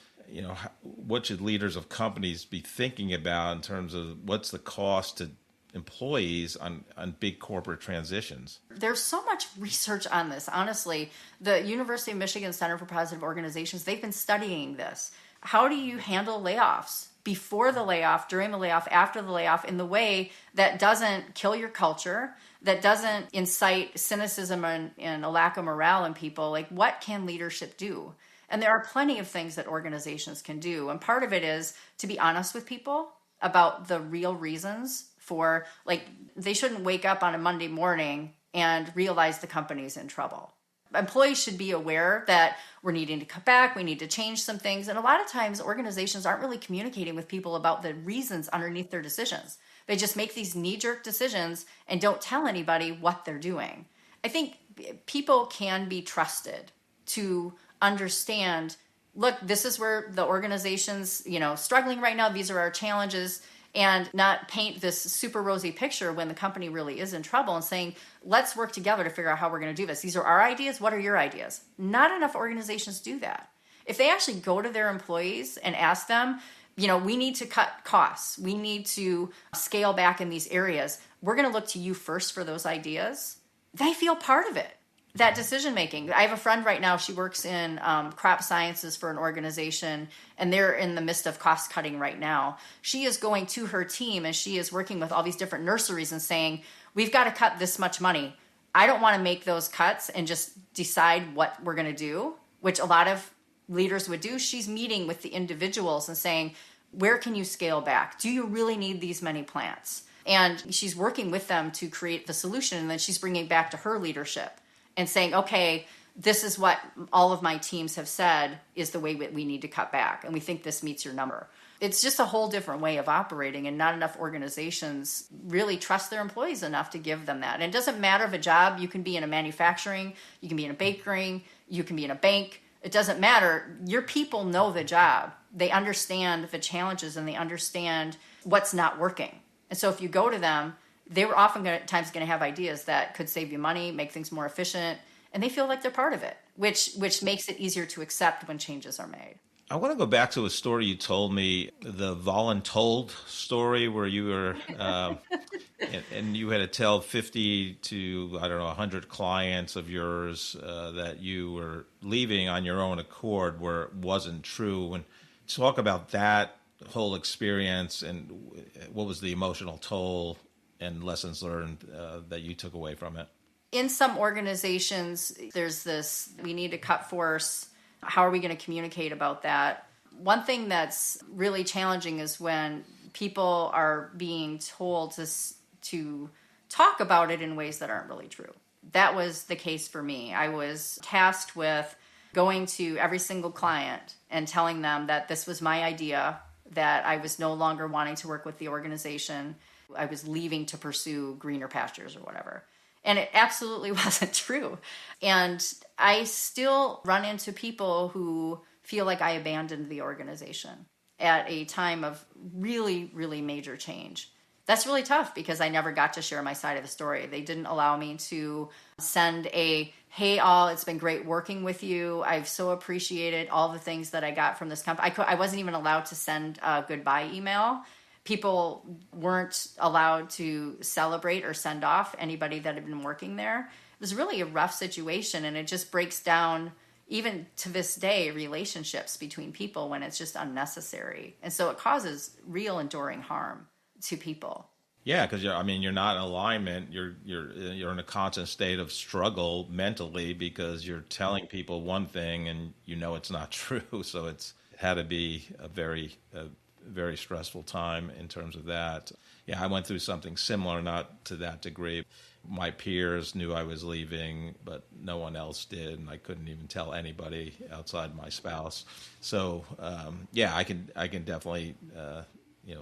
what should leaders of companies be thinking about in terms of what's the cost to employees on big corporate transitions? There's so much research on this. Honestly, the University of Michigan Center for Positive Organizations, they've been studying this. How do you handle layoffs before the layoff, during the layoff, after the layoff, in the way that doesn't kill your culture, that doesn't incite cynicism and a lack of morale in people? Like, what can leadership do? And there are plenty of things that organizations can do. And part of it is to be honest with people about the real reasons for, like, they shouldn't wake up on a Monday morning and realize the company's in trouble. Employees should be aware that we're needing to cut back, we need to change some things. And a lot of times organizations aren't really communicating with people about the reasons underneath their decisions. They just make these knee-jerk decisions and don't tell anybody what they're doing. I think people can be trusted to understand, look, this is where the organization's, struggling right now. These are our challenges, and not paint this super rosy picture when the company really is in trouble, and saying, let's work together to figure out how we're going to do this. These are our ideas. What are your ideas? Not enough organizations do that. If they actually go to their employees and ask them, we need to cut costs, we need to scale back in these areas, we're going to look to you first for those ideas, they feel part of it. That decision making. I have a friend right now, she works in crop sciences for an organization, and they're in the midst of cost cutting right now. She is going to her team and she is working with all these different nurseries and saying, we've got to cut this much money. I don't want to make those cuts and just decide what we're going to do, which a lot of leaders would do. She's meeting with the individuals and saying, where can you scale back? Do you really need these many plants? And she's working with them to create the solution, and then she's bringing back to her leadership and saying, okay, this is what all of my teams have said is the way we need to cut back, and we think this meets your number. It's just a whole different way of operating, and not enough organizations really trust their employees enough to give them that. And it doesn't matter of a job. You can be in a manufacturing, you can be in a bakery, you can be in a bank. It doesn't matter. Your people know the job. They understand the challenges, and they understand what's not working. And so if you go to them, they were often times going to have ideas that could save you money, make things more efficient, and they feel like they're part of it, which makes it easier to accept when changes are made. I want to go back to a story you told me, the voluntold story, where you were, and you had to tell 50 to, 100 clients of yours that you were leaving on your own accord where it wasn't true. And talk about that whole experience, and what was the emotional toll and lessons learned that you took away from it? In some organizations, there's this, we need to cut force. How are we going to communicate about that? One thing that's really challenging is when people are being told to talk about it in ways that aren't really true. That was the case for me. I was tasked with going to every single client and telling them that this was my idea, that I was no longer wanting to work with the organization, I was leaving to pursue greener pastures or whatever. And it absolutely wasn't true. And I still run into people who feel like I abandoned the organization at a time of really, really major change. That's really tough because I never got to share my side of the story. They didn't allow me to send a, hey, all, it's been great working with you. I've so appreciated all the things that I got from this company. I wasn't even allowed to send a goodbye email. People weren't allowed to celebrate or send off anybody that had been working there. It was really a rough situation, and it just breaks down, even to this day, relationships between people when it's just unnecessary. And so it causes real enduring harm to people. Yeah, because you're not in alignment. You're in a constant state of struggle mentally because you're telling people one thing and it's not true. So it had to be a very stressful time in terms of that. Yeah, I went through something similar, not to that degree. My peers knew I was leaving, but no one else did, and I couldn't even tell anybody outside my spouse. So I can definitely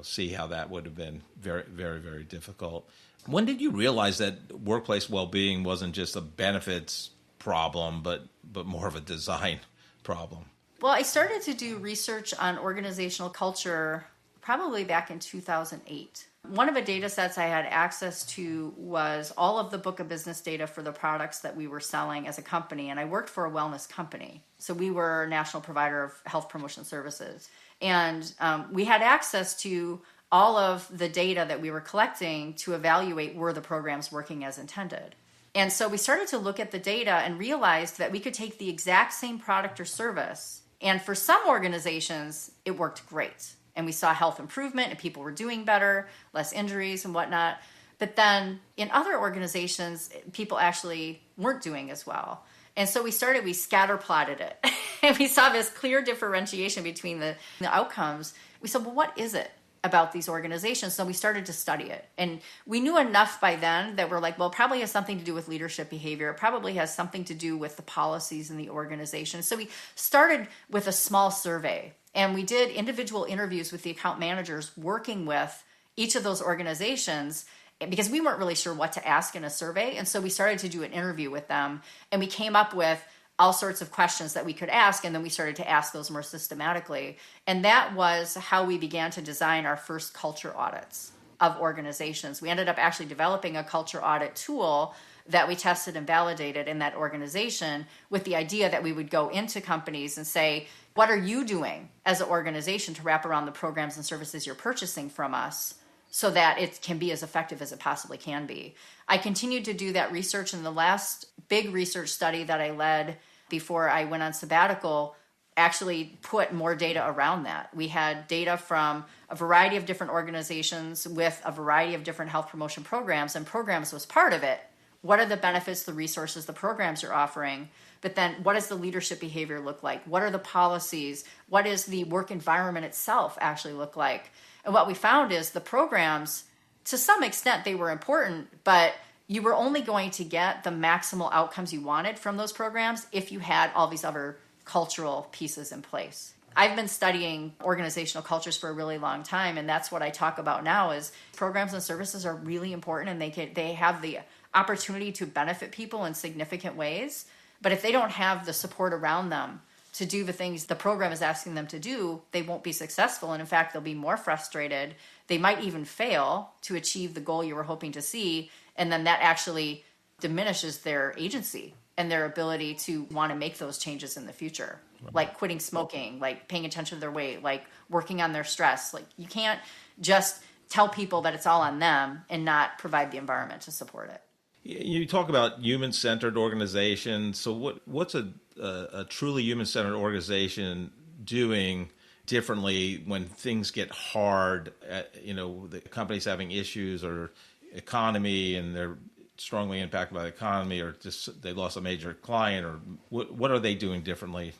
see how that would have been very, very, very difficult. When did you realize that workplace well-being wasn't just a benefits problem, but more of a design problem? Well, I started to do research on organizational culture probably back in 2008. One of the data sets I had access to was all of the book of business data for the products that we were selling as a company. And I worked for a wellness company. So we were a national provider of health promotion services. And we had access to all of the data that we were collecting to evaluate were the programs working as intended. And so we started to look at the data and realized that we could take the exact same product or service. And for some organizations, it worked great. And we saw health improvement and people were doing better, less injuries and whatnot. But then in other organizations, people actually weren't doing as well. And so we scatter plotted it. And we saw this clear differentiation between the outcomes. We said, well, what is it about these organizations? So we started to study it. And we knew enough by then that we're like, well, it probably has something to do with leadership behavior. It probably has something to do with the policies in the organization. So we started with a small survey. And we did individual interviews with the account managers working with each of those organizations because we weren't really sure what to ask in a survey. And so we started to do an interview with them. And we came up with all sorts of questions that we could ask. And then we started to ask those more systematically. And that was how we began to design our first culture audits of organizations. We ended up actually developing a culture audit tool that we tested and validated in that organization with the idea that we would go into companies and say, what are you doing as an organization to wrap around the programs and services you're purchasing from us so that it can be as effective as it possibly can be? I continued to do that research, and the last big research study that I led before I went on sabbatical actually put more data around that. We had data from a variety of different organizations with a variety of different health promotion programs, and programs was part of it. What are the benefits, the resources, the programs you're offering? But then what does the leadership behavior look like? What are the policies? What does the work environment itself actually look like? And what we found is the programs, to some extent, they were important, but you were only going to get the maximal outcomes you wanted from those programs if you had all these other cultural pieces in place. I've been studying organizational cultures for a really long time, and that's what I talk about now is programs and services are really important, and they have the opportunity to benefit people in significant ways. But if they don't have the support around them to do the things the program is asking them to do, they won't be successful. And in fact, they'll be more frustrated. They might even fail to achieve the goal you were hoping to see. And then that actually diminishes their agency and their ability to want to make those changes in the future, like quitting smoking, like paying attention to their weight, like working on their stress. Like you can't just tell people that it's all on them and not provide the environment to support it. You talk about human-centered organization. So what's a truly human-centered organization doing differently when things get hard? The company's having issues or economy, and they're strongly impacted by the economy, or just they lost a major client, or what are they doing differently?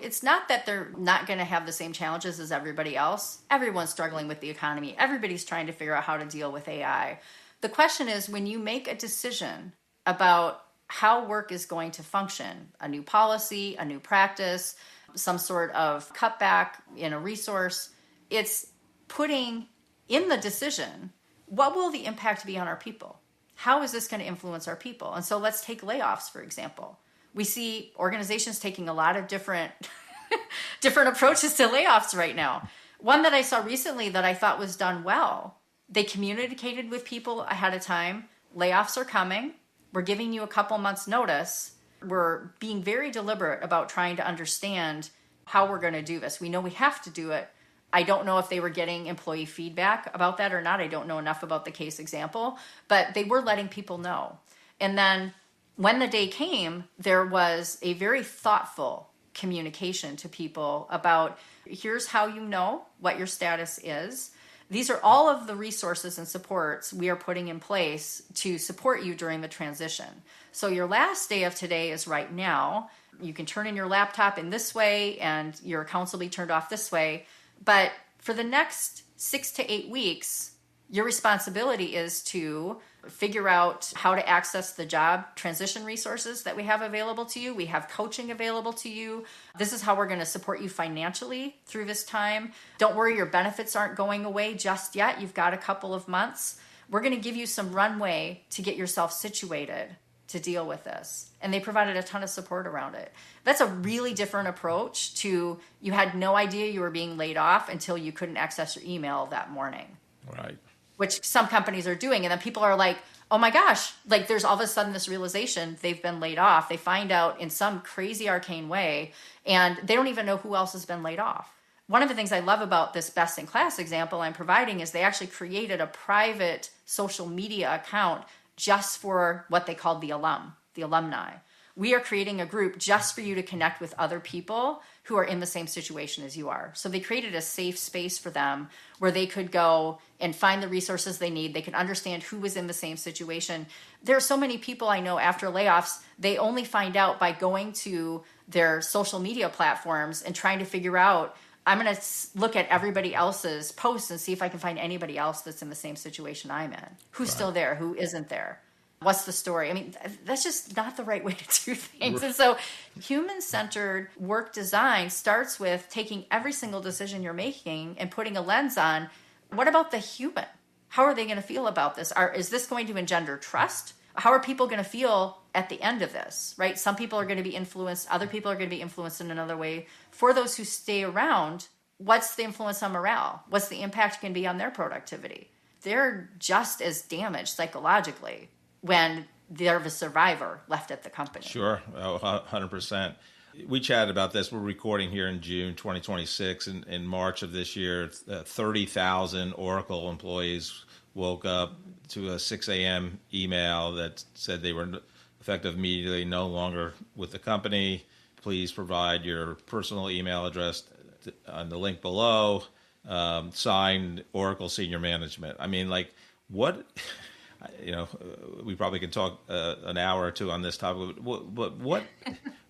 It's not that they're not going to have the same challenges as everybody else. Everyone's struggling with the economy. Everybody's trying to figure out how to deal with AI. The question is, when you make a decision about how work is going to function, a new policy, a new practice, some sort of cutback in a resource, it's putting in the decision what will the impact be on our people? How is this going to influence our people? And so let's take layoffs, for example. We see organizations taking a lot of different approaches to layoffs right now. One that I saw recently that I thought was done well, they communicated with people ahead of time. Layoffs are coming. We're giving you a couple months notice. We're being very deliberate about trying to understand how we're going to do this. We know we have to do it. I don't know if they were getting employee feedback about that or not. I don't know enough about the case example, but they were letting people know. And then when the day came, there was a very thoughtful communication to people about, here's how you know what your status is. These are all of the resources and supports we are putting in place to support you during the transition. So your last day of today is right now. You can turn in your laptop in this way and your accounts will be turned off this way. But for the next 6 to 8 weeks, your responsibility is to figure out how to access the job transition resources that we have available to you. We have coaching available to you. This is how we're going to support you financially through this time. Don't worry, your benefits aren't going away just yet. You've got a couple of months. We're going to give you some runway to get yourself situated to deal with this. And they provided a ton of support around it. That's a really different approach to, you had no idea you were being laid off until you couldn't access your email that morning. Right. Which some companies are doing. And then people are like, oh my gosh, like there's all of a sudden this realization they've been laid off. They find out in some crazy arcane way, and they don't even know who else has been laid off. One of the things I love about this best in class example I'm providing is they actually created a private social media account just for what they called the alumni. We are creating a group just for you to connect with other people who are in the same situation as you are. So they created a safe space for them where they could go and find the resources they need. They could understand who was in the same situation. There are so many people I know after layoffs, they only find out by going to their social media platforms and trying to figure out, I'm going to look at everybody else's posts and see if I can find anybody else that's in the same situation I'm in. Who's still there? Who isn't there? What's the story? I mean, that's just not the right way to do things. And so human-centered work design starts with taking every single decision you're making and putting a lens on, what about the human? How are they going to feel about this? Is this going to engender trust? How are people going to feel at the end of this, right? Some people are going to be influenced. Other people are going to be influenced in another way. For those who stay around, what's the influence on morale? What's the impact going to be on their productivity? They're just as damaged psychologically when they're the survivor left at the company. Sure, 100%. We chatted about this. We're recording here in June 2026. In March of this year, 30,000 Oracle employees woke up to a 6 a.m. email that said they were effective immediately no longer with the company. Please provide your personal email address on the link below. Signed Oracle Senior Management. I mean, like, what... we probably can talk an hour or two on this topic, but what?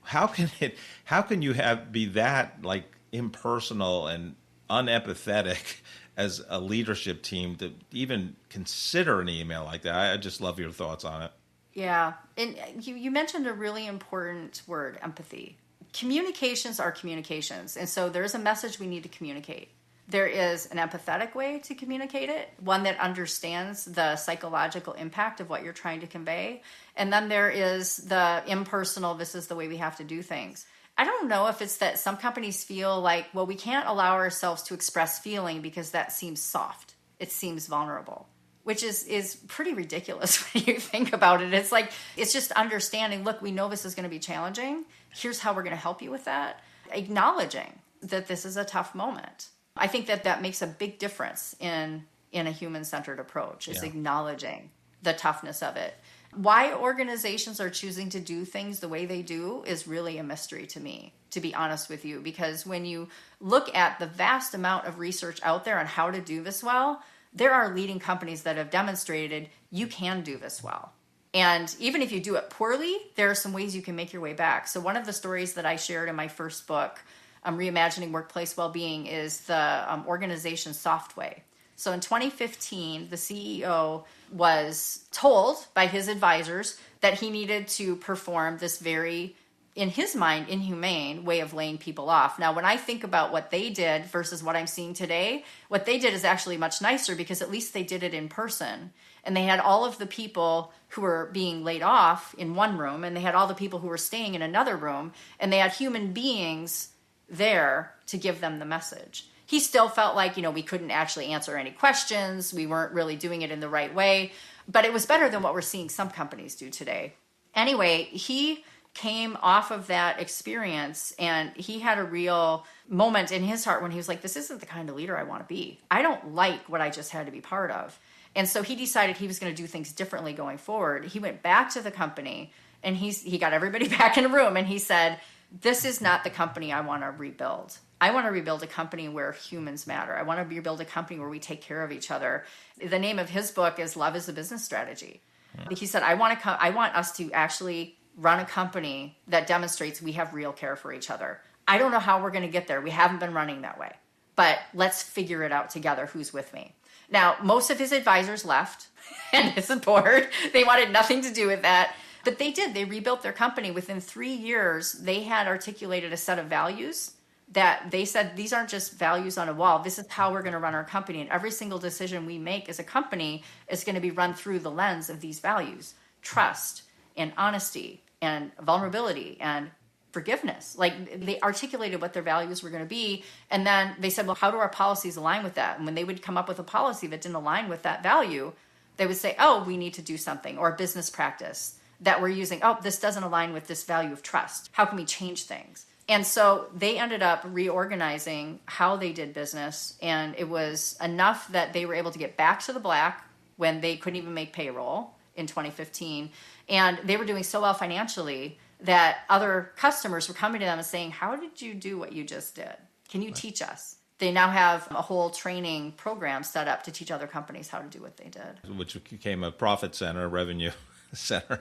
How can you be that like impersonal and unempathetic as a leadership team to even consider an email like that? I just love your thoughts on it. Yeah, and you mentioned a really important word, empathy. Communications are communications, and so there's a message we need to communicate. There is an empathetic way to communicate it, one that understands the psychological impact of what you're trying to convey. And then there is the impersonal, this is the way we have to do things. I don't know if it's that some companies feel like, well, we can't allow ourselves to express feeling because that seems soft. It seems vulnerable, which is pretty ridiculous when you think about it. It's like, it's just understanding, look, we know this is going to be challenging. Here's how we're going to help you with that. Acknowledging that this is a tough moment. I think that makes a big difference in a human-centered approach, is acknowledging the toughness of it. Why organizations are choosing to do things the way they do is really a mystery to me, to be honest with you, because when you look at the vast amount of research out there on how to do this well, there are leading companies that have demonstrated you can do this well. And even if you do it poorly, there are some ways you can make your way back. So one of the stories that I shared in my first book, Reimagining Workplace Wellbeing, is the organization Softway. So in 2015, the CEO was told by his advisors that he needed to perform this very in his mind, inhumane way of laying people off. Now, when I think about what they did versus what I'm seeing today, what they did is actually much nicer because at least they did it in person. And they had all of the people who were being laid off in one room, and they had all the people who were staying in another room, and they had human beings there to give them the message. He still felt like, we couldn't actually answer any questions. We weren't really doing it in the right way, but it was better than what we're seeing some companies do today. Anyway, he came off of that experience and he had a real moment in his heart when he was like, this isn't the kind of leader I want to be. I don't like what I just had to be part of. And so he decided he was going to do things differently going forward. He went back to the company and he got everybody back in a room and he said, this is not the company I want to rebuild. I want to rebuild a company where humans matter. I want to rebuild a company where we take care of each other. The name of his book is Love is a Business Strategy. Yeah. He said, I want us to actually run a company that demonstrates we have real care for each other. I don't know how we're going to get there. We haven't been running that way, but let's figure it out together. Who's with me? Now, most of his advisors left and his board. They wanted nothing to do with that, but they did. They rebuilt their company. Within 3 years, they had articulated a set of values that they said, these aren't just values on a wall. This is how we're going to run our company. And every single decision we make as a company is going to be run through the lens of these values: trust and honesty and vulnerability and forgiveness. Like, they articulated what their values were going to be. And then they said, well, how do our policies align with that? And when they would come up with a policy that didn't align with that value, they would say, oh, we need to do something. Or a business practice that we're using, oh, this doesn't align with this value of trust. How can we change things? And so they ended up reorganizing how they did business. And it was enough that they were able to get back to the black when they couldn't even make payroll in 2015. And they were doing so well financially that other customers were coming to them and saying, how did you do what you just did? Can you teach us? They now have a whole training program set up to teach other companies how to do what they did. Which became a profit center, a revenue center,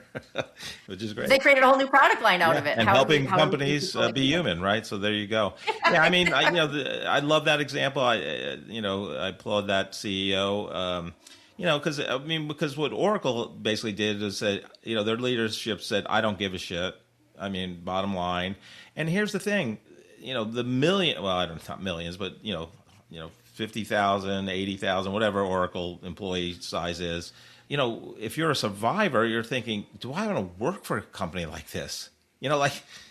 which is great. They created a whole new product line out of it. And helping companies be human, right? So there you go. Yeah, I mean, I love that example. I applaud that CEO. Because what Oracle basically did is that, their leadership said, I don't give a shit. I mean, bottom line. And here's the thing, the million, well, I don't know, not millions, but, 50,000, 80,000, whatever Oracle employee size is, if you're a survivor, you're thinking, do I want to work for a company like this?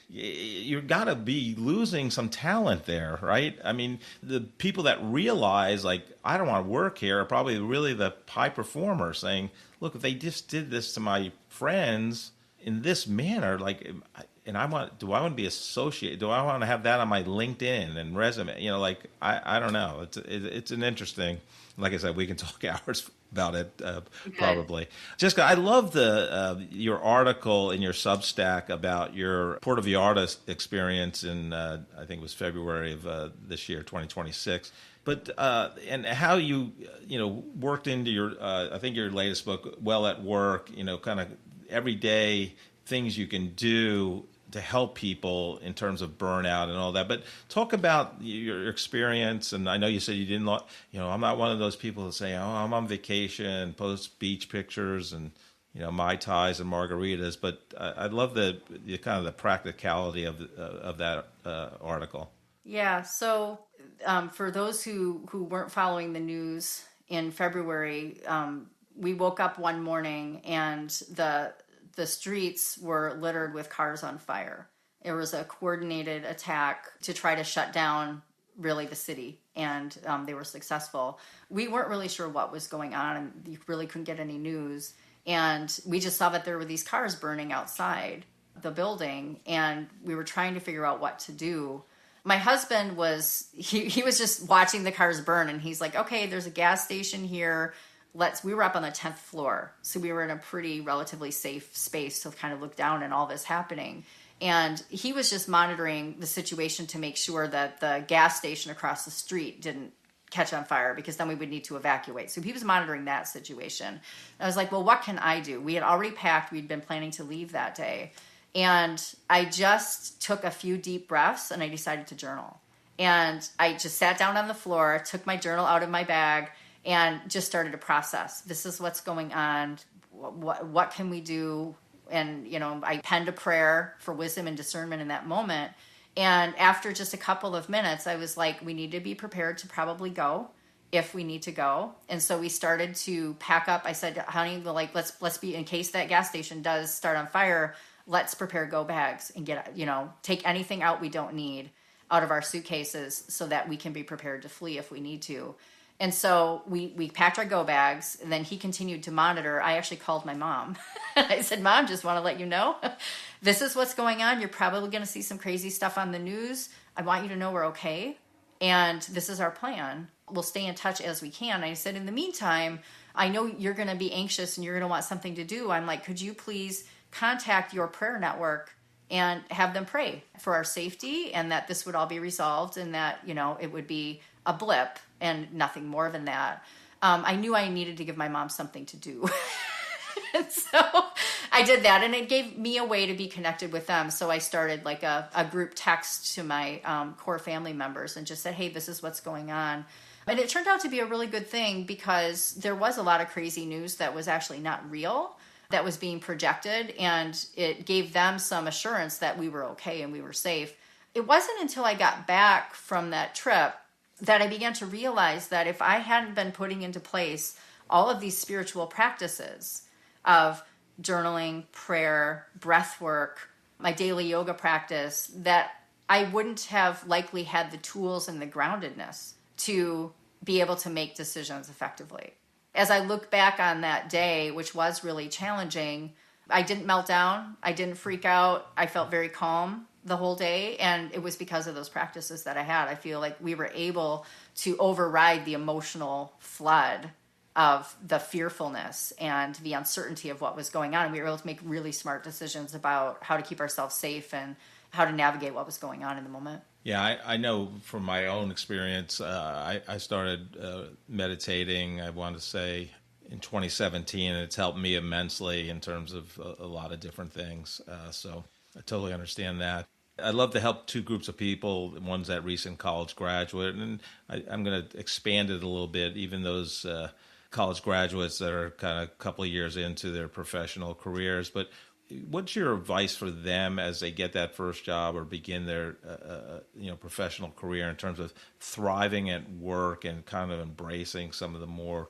You've got to be losing some talent there, right? I mean, the people that realize, like, I don't want to work here are probably really the high performers saying, look, if they just did this to my friends in this manner, do I want to be associated? Do I want to have that on my LinkedIn and resume? I don't know. It's an interesting, like I said, we can talk hours about it, probably. Jessica, I love your article in your Substack about your Puerto Vallarta experience in, I think it was February of this year, 2026. But and how you worked into your, I think your latest book, Well at Work, kind of everyday things you can do to help people in terms of burnout and all that. But talk about your experience. And I know you said you didn't, I'm not one of those people that say, oh, I'm on vacation, post beach pictures and, Mai Tais and margaritas. But I love the kind of the practicality of that article. Yeah. So for those who weren't following the news in February, we woke up one morning and the streets were littered with cars on fire. It was a coordinated attack to try to shut down really the city, and they were successful. We weren't really sure what was going on, and you really couldn't get any news. And we just saw that there were these cars burning outside the building, and we were trying to figure out what to do. My husband he was just watching the cars burn, and he's like, okay, there's a gas station here. We were up on the 10th floor, so we were in a pretty relatively safe space to kind of look down and all this happening. And he was just monitoring the situation to make sure that the gas station across the street didn't catch on fire, because then we would need to evacuate. So he was monitoring that situation. And I was like, well, what can I do? We had already packed. We'd been planning to leave that day. And I just took a few deep breaths and I decided to journal. And I just sat down on the floor, took my journal out of my bag, and just started to process. This is what's going on. What can we do? And, I penned a prayer for wisdom and discernment in that moment. And after just a couple of minutes, I was like, we need to be prepared to probably go if we need to go. And so we started to pack up. I said, honey, let's be, in case that gas station does start on fire, let's prepare go bags and take anything out we don't need out of our suitcases so that we can be prepared to flee if we need to. And so we packed our go bags, and then he continued to monitor. I actually called my mom. I said, Mom, just want to let you know, this is what's going on. You're probably going to see some crazy stuff on the news. I want you to know we're okay. And this is our plan. We'll stay in touch as we can. I said, in the meantime, I know you're going to be anxious and you're going to want something to do. I'm like, could you please contact your prayer network and have them pray for our safety, and that this would all be resolved, and that, it would be a blip and nothing more than that. I knew I needed to give my mom something to do. And so I did that, and it gave me a way to be connected with them. So I started like a group text to my core family members and just said, hey, this is what's going on. And it turned out to be a really good thing, because there was a lot of crazy news that was actually not real, that was being projected, and it gave them some assurance that we were okay and we were safe. It wasn't until I got back from that trip that I began to realize that if I hadn't been putting into place all of these spiritual practices of journaling, prayer, breath work, my daily yoga practice, that I wouldn't have likely had the tools and the groundedness to be able to make decisions effectively. As I look back on that day, which was really challenging, I didn't melt down. I didn't freak out. I felt very calm the whole day. And it was because of those practices that I had. I feel like we were able to override the emotional flood of the fearfulness and the uncertainty of what was going on. And we were able to make really smart decisions about how to keep ourselves safe and how to navigate what was going on in the moment. Yeah, I know from my own experience, I started meditating, I want to say, in 2017, and it's helped me immensely in terms of a lot of different things. So I totally understand that. I'd love to help two groups of people. One's that recent college graduate, and I'm going to expand it a little bit, even those college graduates that are kind of a couple of years into their professional careers. But what's your advice for them as they get that first job or begin their professional career in terms of thriving at work and kind of embracing some of the more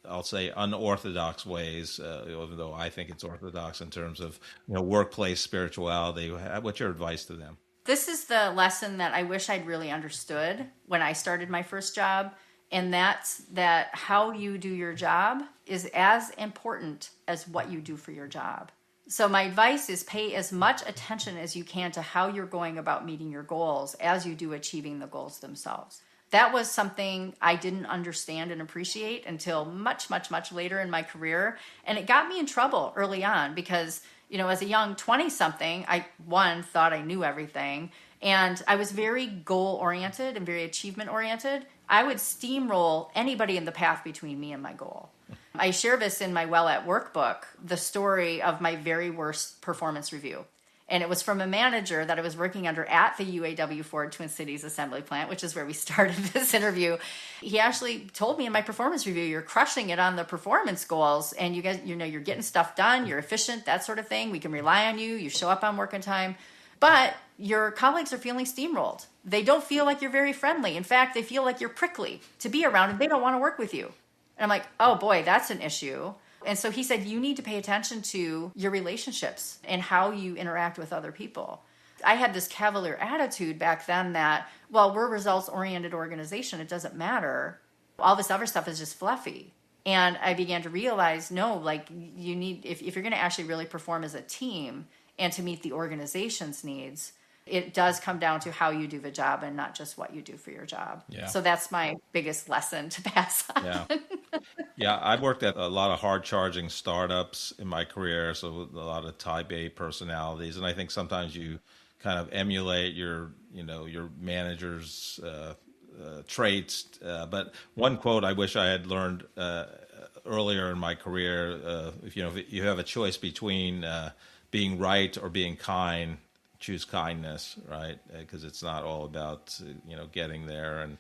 I'll say unorthodox ways, even though I think it's orthodox in terms of workplace spirituality? What's your advice to them? This is the lesson that I wish I'd really understood when I started my first job. And that's that how you do your job is as important as what you do for your job. So my advice is pay as much attention as you can to how you're going about meeting your goals as you do achieving the goals themselves. That was something I didn't understand and appreciate until much, much, much later in my career. And it got me in trouble early on because, as a young 20-something, I thought I knew everything. And I was very goal-oriented and very achievement-oriented. I would steamroll anybody in the path between me and my goal. I share this in my Well at Work book, the story of my very worst performance review. And it was from a manager that I was working under at the UAW Ford Twin Cities assembly plant, which is where we started this interview. He actually told me in my performance review, you're crushing it on the performance goals. And you guys, you're getting stuff done. You're efficient, that sort of thing. We can rely on you. You show up on work on time. But your colleagues are feeling steamrolled. They don't feel like you're very friendly. In fact, they feel like you're prickly to be around and they don't want to work with you. And I'm like, oh boy, that's an issue. And so he said, you need to pay attention to your relationships and how you interact with other people. I had this cavalier attitude back then that, well, we're a results-oriented organization. It doesn't matter. All this other stuff is just fluffy. And I began to realize, no, like you need, if you're going to actually really perform as a team and to meet the organization's needs, it does come down to how you do the job and not just what you do for your job. Yeah. So that's my biggest lesson to pass on. Yeah. Yeah, I've worked at a lot of hard-charging startups in my career, so a lot of type A personalities, and I think sometimes you kind of emulate your manager's traits. But one quote I wish I had learned earlier in my career: if you have a choice between being right or being kind, choose kindness, right? Because it's not all about getting there, and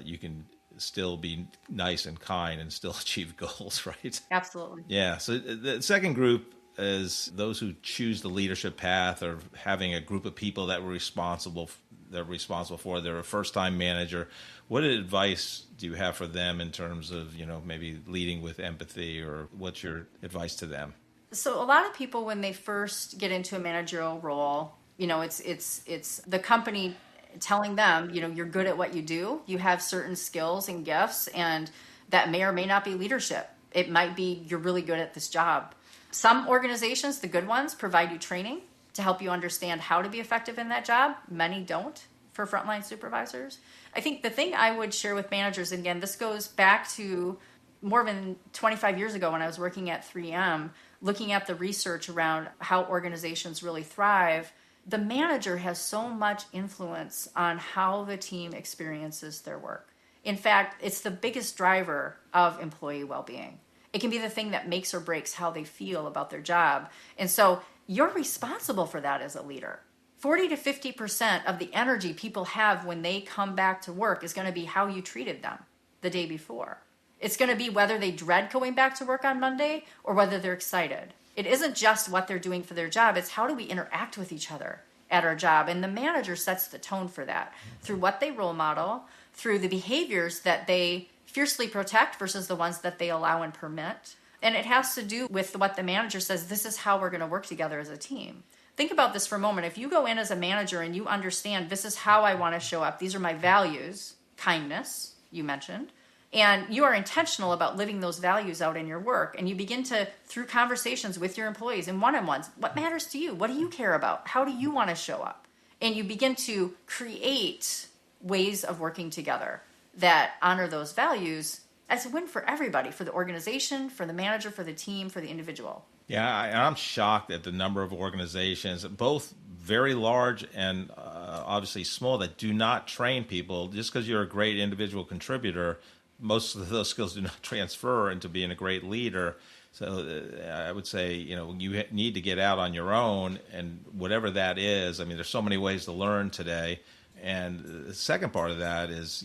you can still be nice and kind and still achieve goals, right? Absolutely. Yeah. So the second group is those who choose the leadership path or having a group of people that they're responsible for. They're a first-time manager. What advice do you have for them in terms of, maybe leading with empathy, or what's your advice to them? So a lot of people, when they first get into a managerial role, it's the company telling them, you're good at what you do. You have certain skills and gifts, and that may or may not be leadership. It might be you're really good at this job. Some organizations, the good ones, provide you training to help you understand how to be effective in that job. Many don't for frontline supervisors. I think the thing I would share with managers, and again, this goes back to more than 25 years ago when I was working at 3M, looking at the research around how organizations really thrive. The manager has so much influence on how the team experiences their work. In fact, it's the biggest driver of employee well-being. It can be the thing that makes or breaks how they feel about their job. And so you're responsible for that as a leader. 40 to 50% of the energy people have when they come back to work is going to be how you treated them the day before. It's going to be whether they dread going back to work on Monday or whether they're excited. It isn't just what they're doing for their job. It's how do we interact with each other at our job. And the manager sets the tone for that through what they role model, through the behaviors that they fiercely protect versus the ones that they allow and permit. And it has to do with what the manager says, this is how we're going to work together as a team. Think about this for a moment. If you go in as a manager and you understand this is how I want to show up, these are my values, kindness, you mentioned, and you are intentional about living those values out in your work, and you begin to, through conversations with your employees and one-on-ones, what matters to you? What do you care about? How do you want to show up? And you begin to create ways of working together that honor those values. As a win for everybody, for the organization, for the manager, for the team, for the individual. Yeah, I'm shocked at the number of organizations, both very large and obviously small, that do not train people. Just because you're a great individual contributor, most of those skills do not transfer into being a great leader. So I would say, you need to get out on your own, and whatever that is. I mean, there's so many ways to learn today. And the second part of that is,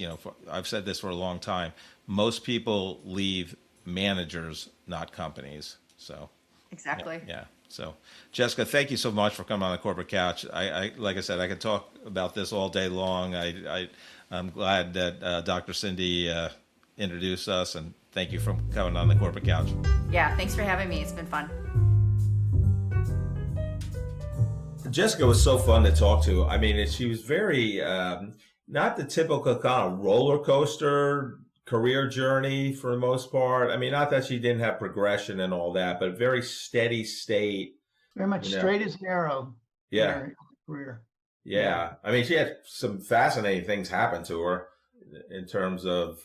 I've said this for a long time, most people leave managers, not companies. So exactly. Yeah. So, Jessica, thank you so much for coming on the Corporate Couch. Like I said, I could talk about this all day long. I'm glad that Dr. Cindy introduced us, and thank you for coming on the Corporate Couch. Yeah, thanks for having me. It's been fun. Jessica was so fun to talk to. I mean, she was very, not the typical kind of roller coaster career journey for the most part. I mean, not that she didn't have progression and all that, but very steady state. Very much straight as an arrow. Yeah. Career. Yeah. I mean, she had some fascinating things happen to her in terms of,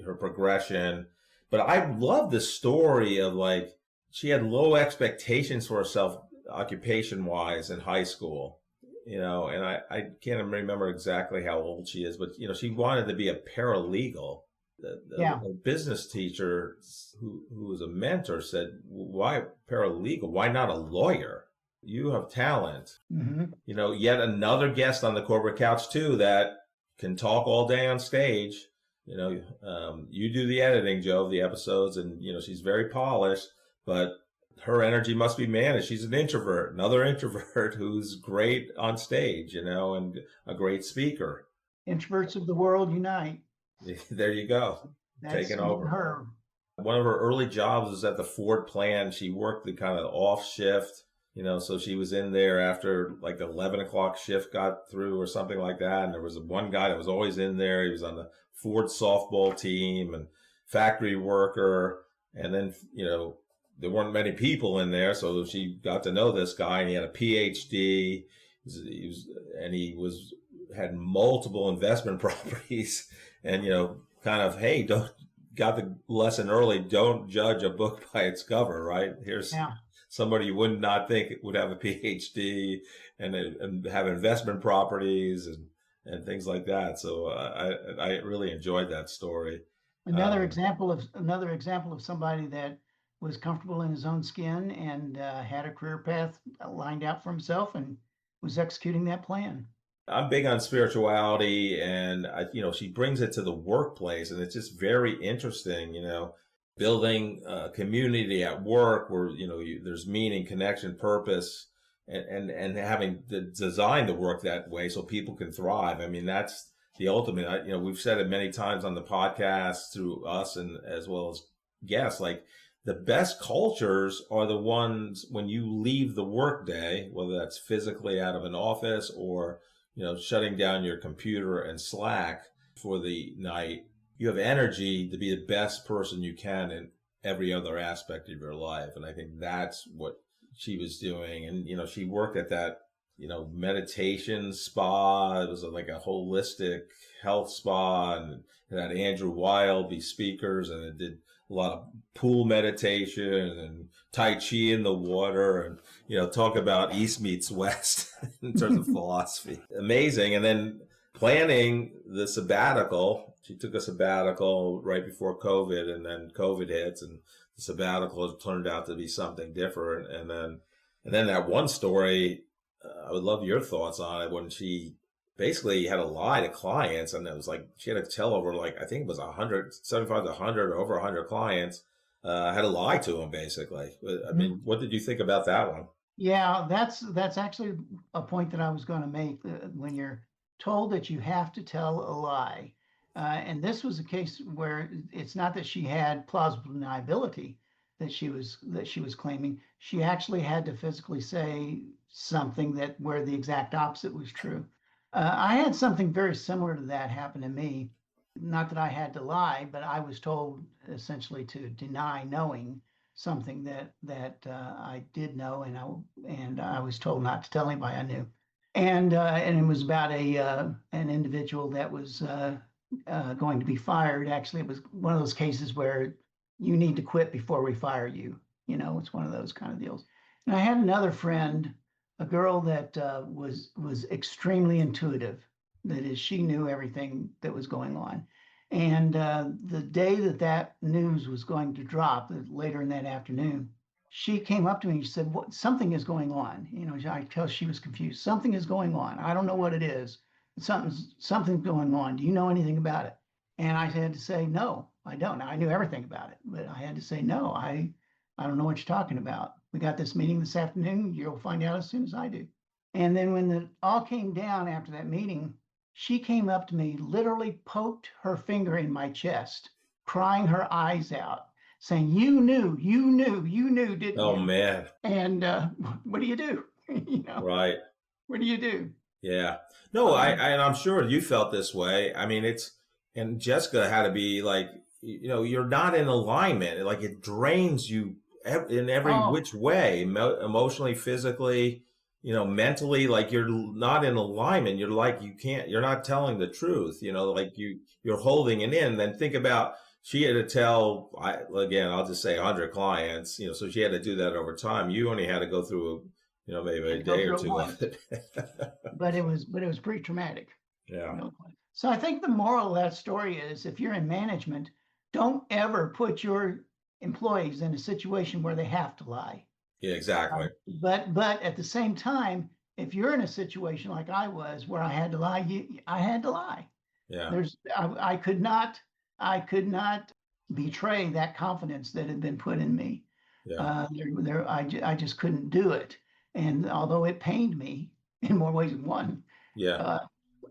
her progression. But I love the story of, like, she had low expectations for herself occupation wise in high school, and I can't remember exactly how old she is, but she wanted to be a paralegal. The business teacher who was a mentor said, why paralegal? Why not a lawyer? You have talent. Mm-hmm. Yet another guest on the Corporate Couch too that can talk all day on stage. You do the editing, Joe, of the episodes, and she's very polished, but her energy must be managed. She's an introvert, another introvert who's great on stage, and a great speaker. Introverts of the world unite. There you go. That's taking over. Her. One of her early jobs was at the Ford plant. She worked the kind of off shift, so she was in there after like the 11 o'clock shift got through or something like that. And there was one guy that was always in there. He was on the Ford softball team and factory worker. And then, there weren't many people in there, so she got to know this guy, and he had a PhD. He had multiple investment properties, and kind of, hey, got the lesson early. Don't judge a book by its cover, right? Here's somebody you would not think would have a PhD and have investment properties and things like that. So I really enjoyed that story. Another example of somebody that was comfortable in his own skin and had a career path lined out for himself and was executing that plan. I'm big on spirituality, and she brings it to the workplace, and it's just very interesting, building a community at work where, there's meaning, connection, purpose, and having designed the work that way so people can thrive. I mean, that's the ultimate. We've said it many times on the podcast through us and as well as guests, like the best cultures are the ones when you leave the workday, whether that's physically out of an office or shutting down your computer and Slack for the night, you have energy to be the best person you can in every other aspect of your life. And I think that's what she was doing. And, she worked at that, meditation spa. It was like a holistic health spa, and it had Andrew Weil be speakers, and it did a lot of pool meditation and Tai Chi in the water, and, talk about East meets West in terms of philosophy. Amazing. And then planning the sabbatical, she took a sabbatical right before COVID, and then COVID hits, and the sabbatical turned out to be something different. And then that one story, I would love your thoughts on it, when she basically had to lie to clients, and it was like she had to tell over, like, I think it was 175 to 100 or over 100 clients, had to lie to them basically. I mean, what did you think about that one? Yeah, that's actually a point that I was going to make. When you're told that you have to tell a lie, and this was a case where it's not that she had plausible deniability that she was claiming. She actually had to physically say something where the exact opposite was true. I had something very similar to that happen to me. Not that I had to lie, but I was told essentially to deny knowing something that I did know, and I was told not to tell anybody I knew. And it was about an individual that was going to be fired. Actually, it was one of those cases where you need to quit before we fire you. It's one of those kind of deals. And I had another friend, a girl that was extremely intuitive. That is, she knew everything that was going on. And the day that news was going to drop, later in that afternoon, she came up to me and she said, something is going on. I could tell she was confused. Something is going on. I don't know what it is. Something's going on. Do you know anything about it? And I had to say, no, I don't. Now, I knew everything about it, but I had to say, no, I don't know what you're talking about. We got this meeting this afternoon. You'll find out as soon as I do. And then when it all came down after that meeting, she came up to me, literally poked her finger in my chest, crying her eyes out, saying, you knew, didn't you? Oh, man. And what do you do? Right. What do you do? Yeah. No, and I'm sure you felt this way. I mean, and Jessica had to be like, you're not in alignment. Like, it drains you in every which way, emotionally, physically, mentally, like you're not in alignment. You're like, you're not telling the truth, like you're holding it in. Then think about, she had to tell, I'll just say 100 clients, so she had to do that over time. You only had to go through, maybe a day or two of it. But it was pretty traumatic. Yeah. So I think the moral of that story is, if you're in management, don't ever put your employees in a situation where they have to lie. Yeah, exactly. But at the same time, if you're in a situation like I was, where I had to lie, I had to lie. Yeah. I could not betray that confidence that had been put in me. Yeah. I just couldn't do it. And although it pained me in more ways than one, yeah,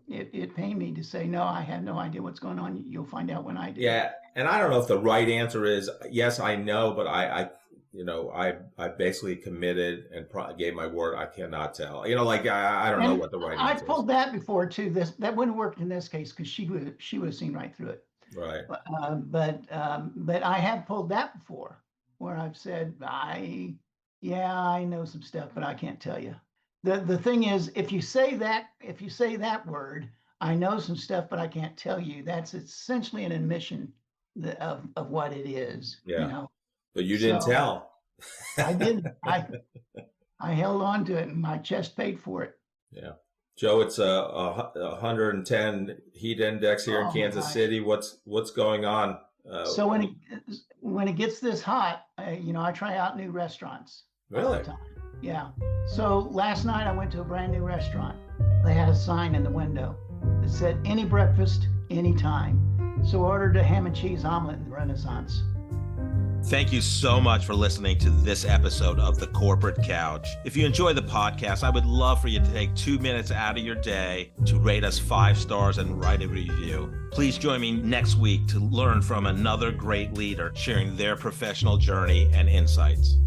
it pained me to say, no, I have no idea what's going on. You'll find out when I do. Yeah. And I don't know if the right answer is, yes, I know, but I basically committed and gave my word. I cannot tell. I don't know what the right answer is. I've pulled that before too. That wouldn't have worked in this case because she would have seen right through it. Right. But I have pulled that before, where I've said, I know some stuff, but I can't tell you. The thing is, if you say that word, I know some stuff, but I can't tell you, that's essentially an admission of what it is. Yeah. But you didn't tell. I didn't. I held on to it, and my chest paid for it. Yeah. Joe, it's a 110 heat index here in Kansas City. What's going on? So when it gets this hot, I try out new restaurants. Really? All the time. Yeah. So last night I went to a brand new restaurant. They had sign in the window that said any breakfast, any time. So I ordered a ham and cheese omelet in the Renaissance. Thank you so much for listening to this episode of The Corporate Couch. If you enjoy the podcast, I would love for you to take 2 minutes out of your day to rate us 5 stars and write a review. Please join me next week to learn from another great leader sharing their professional journey and insights.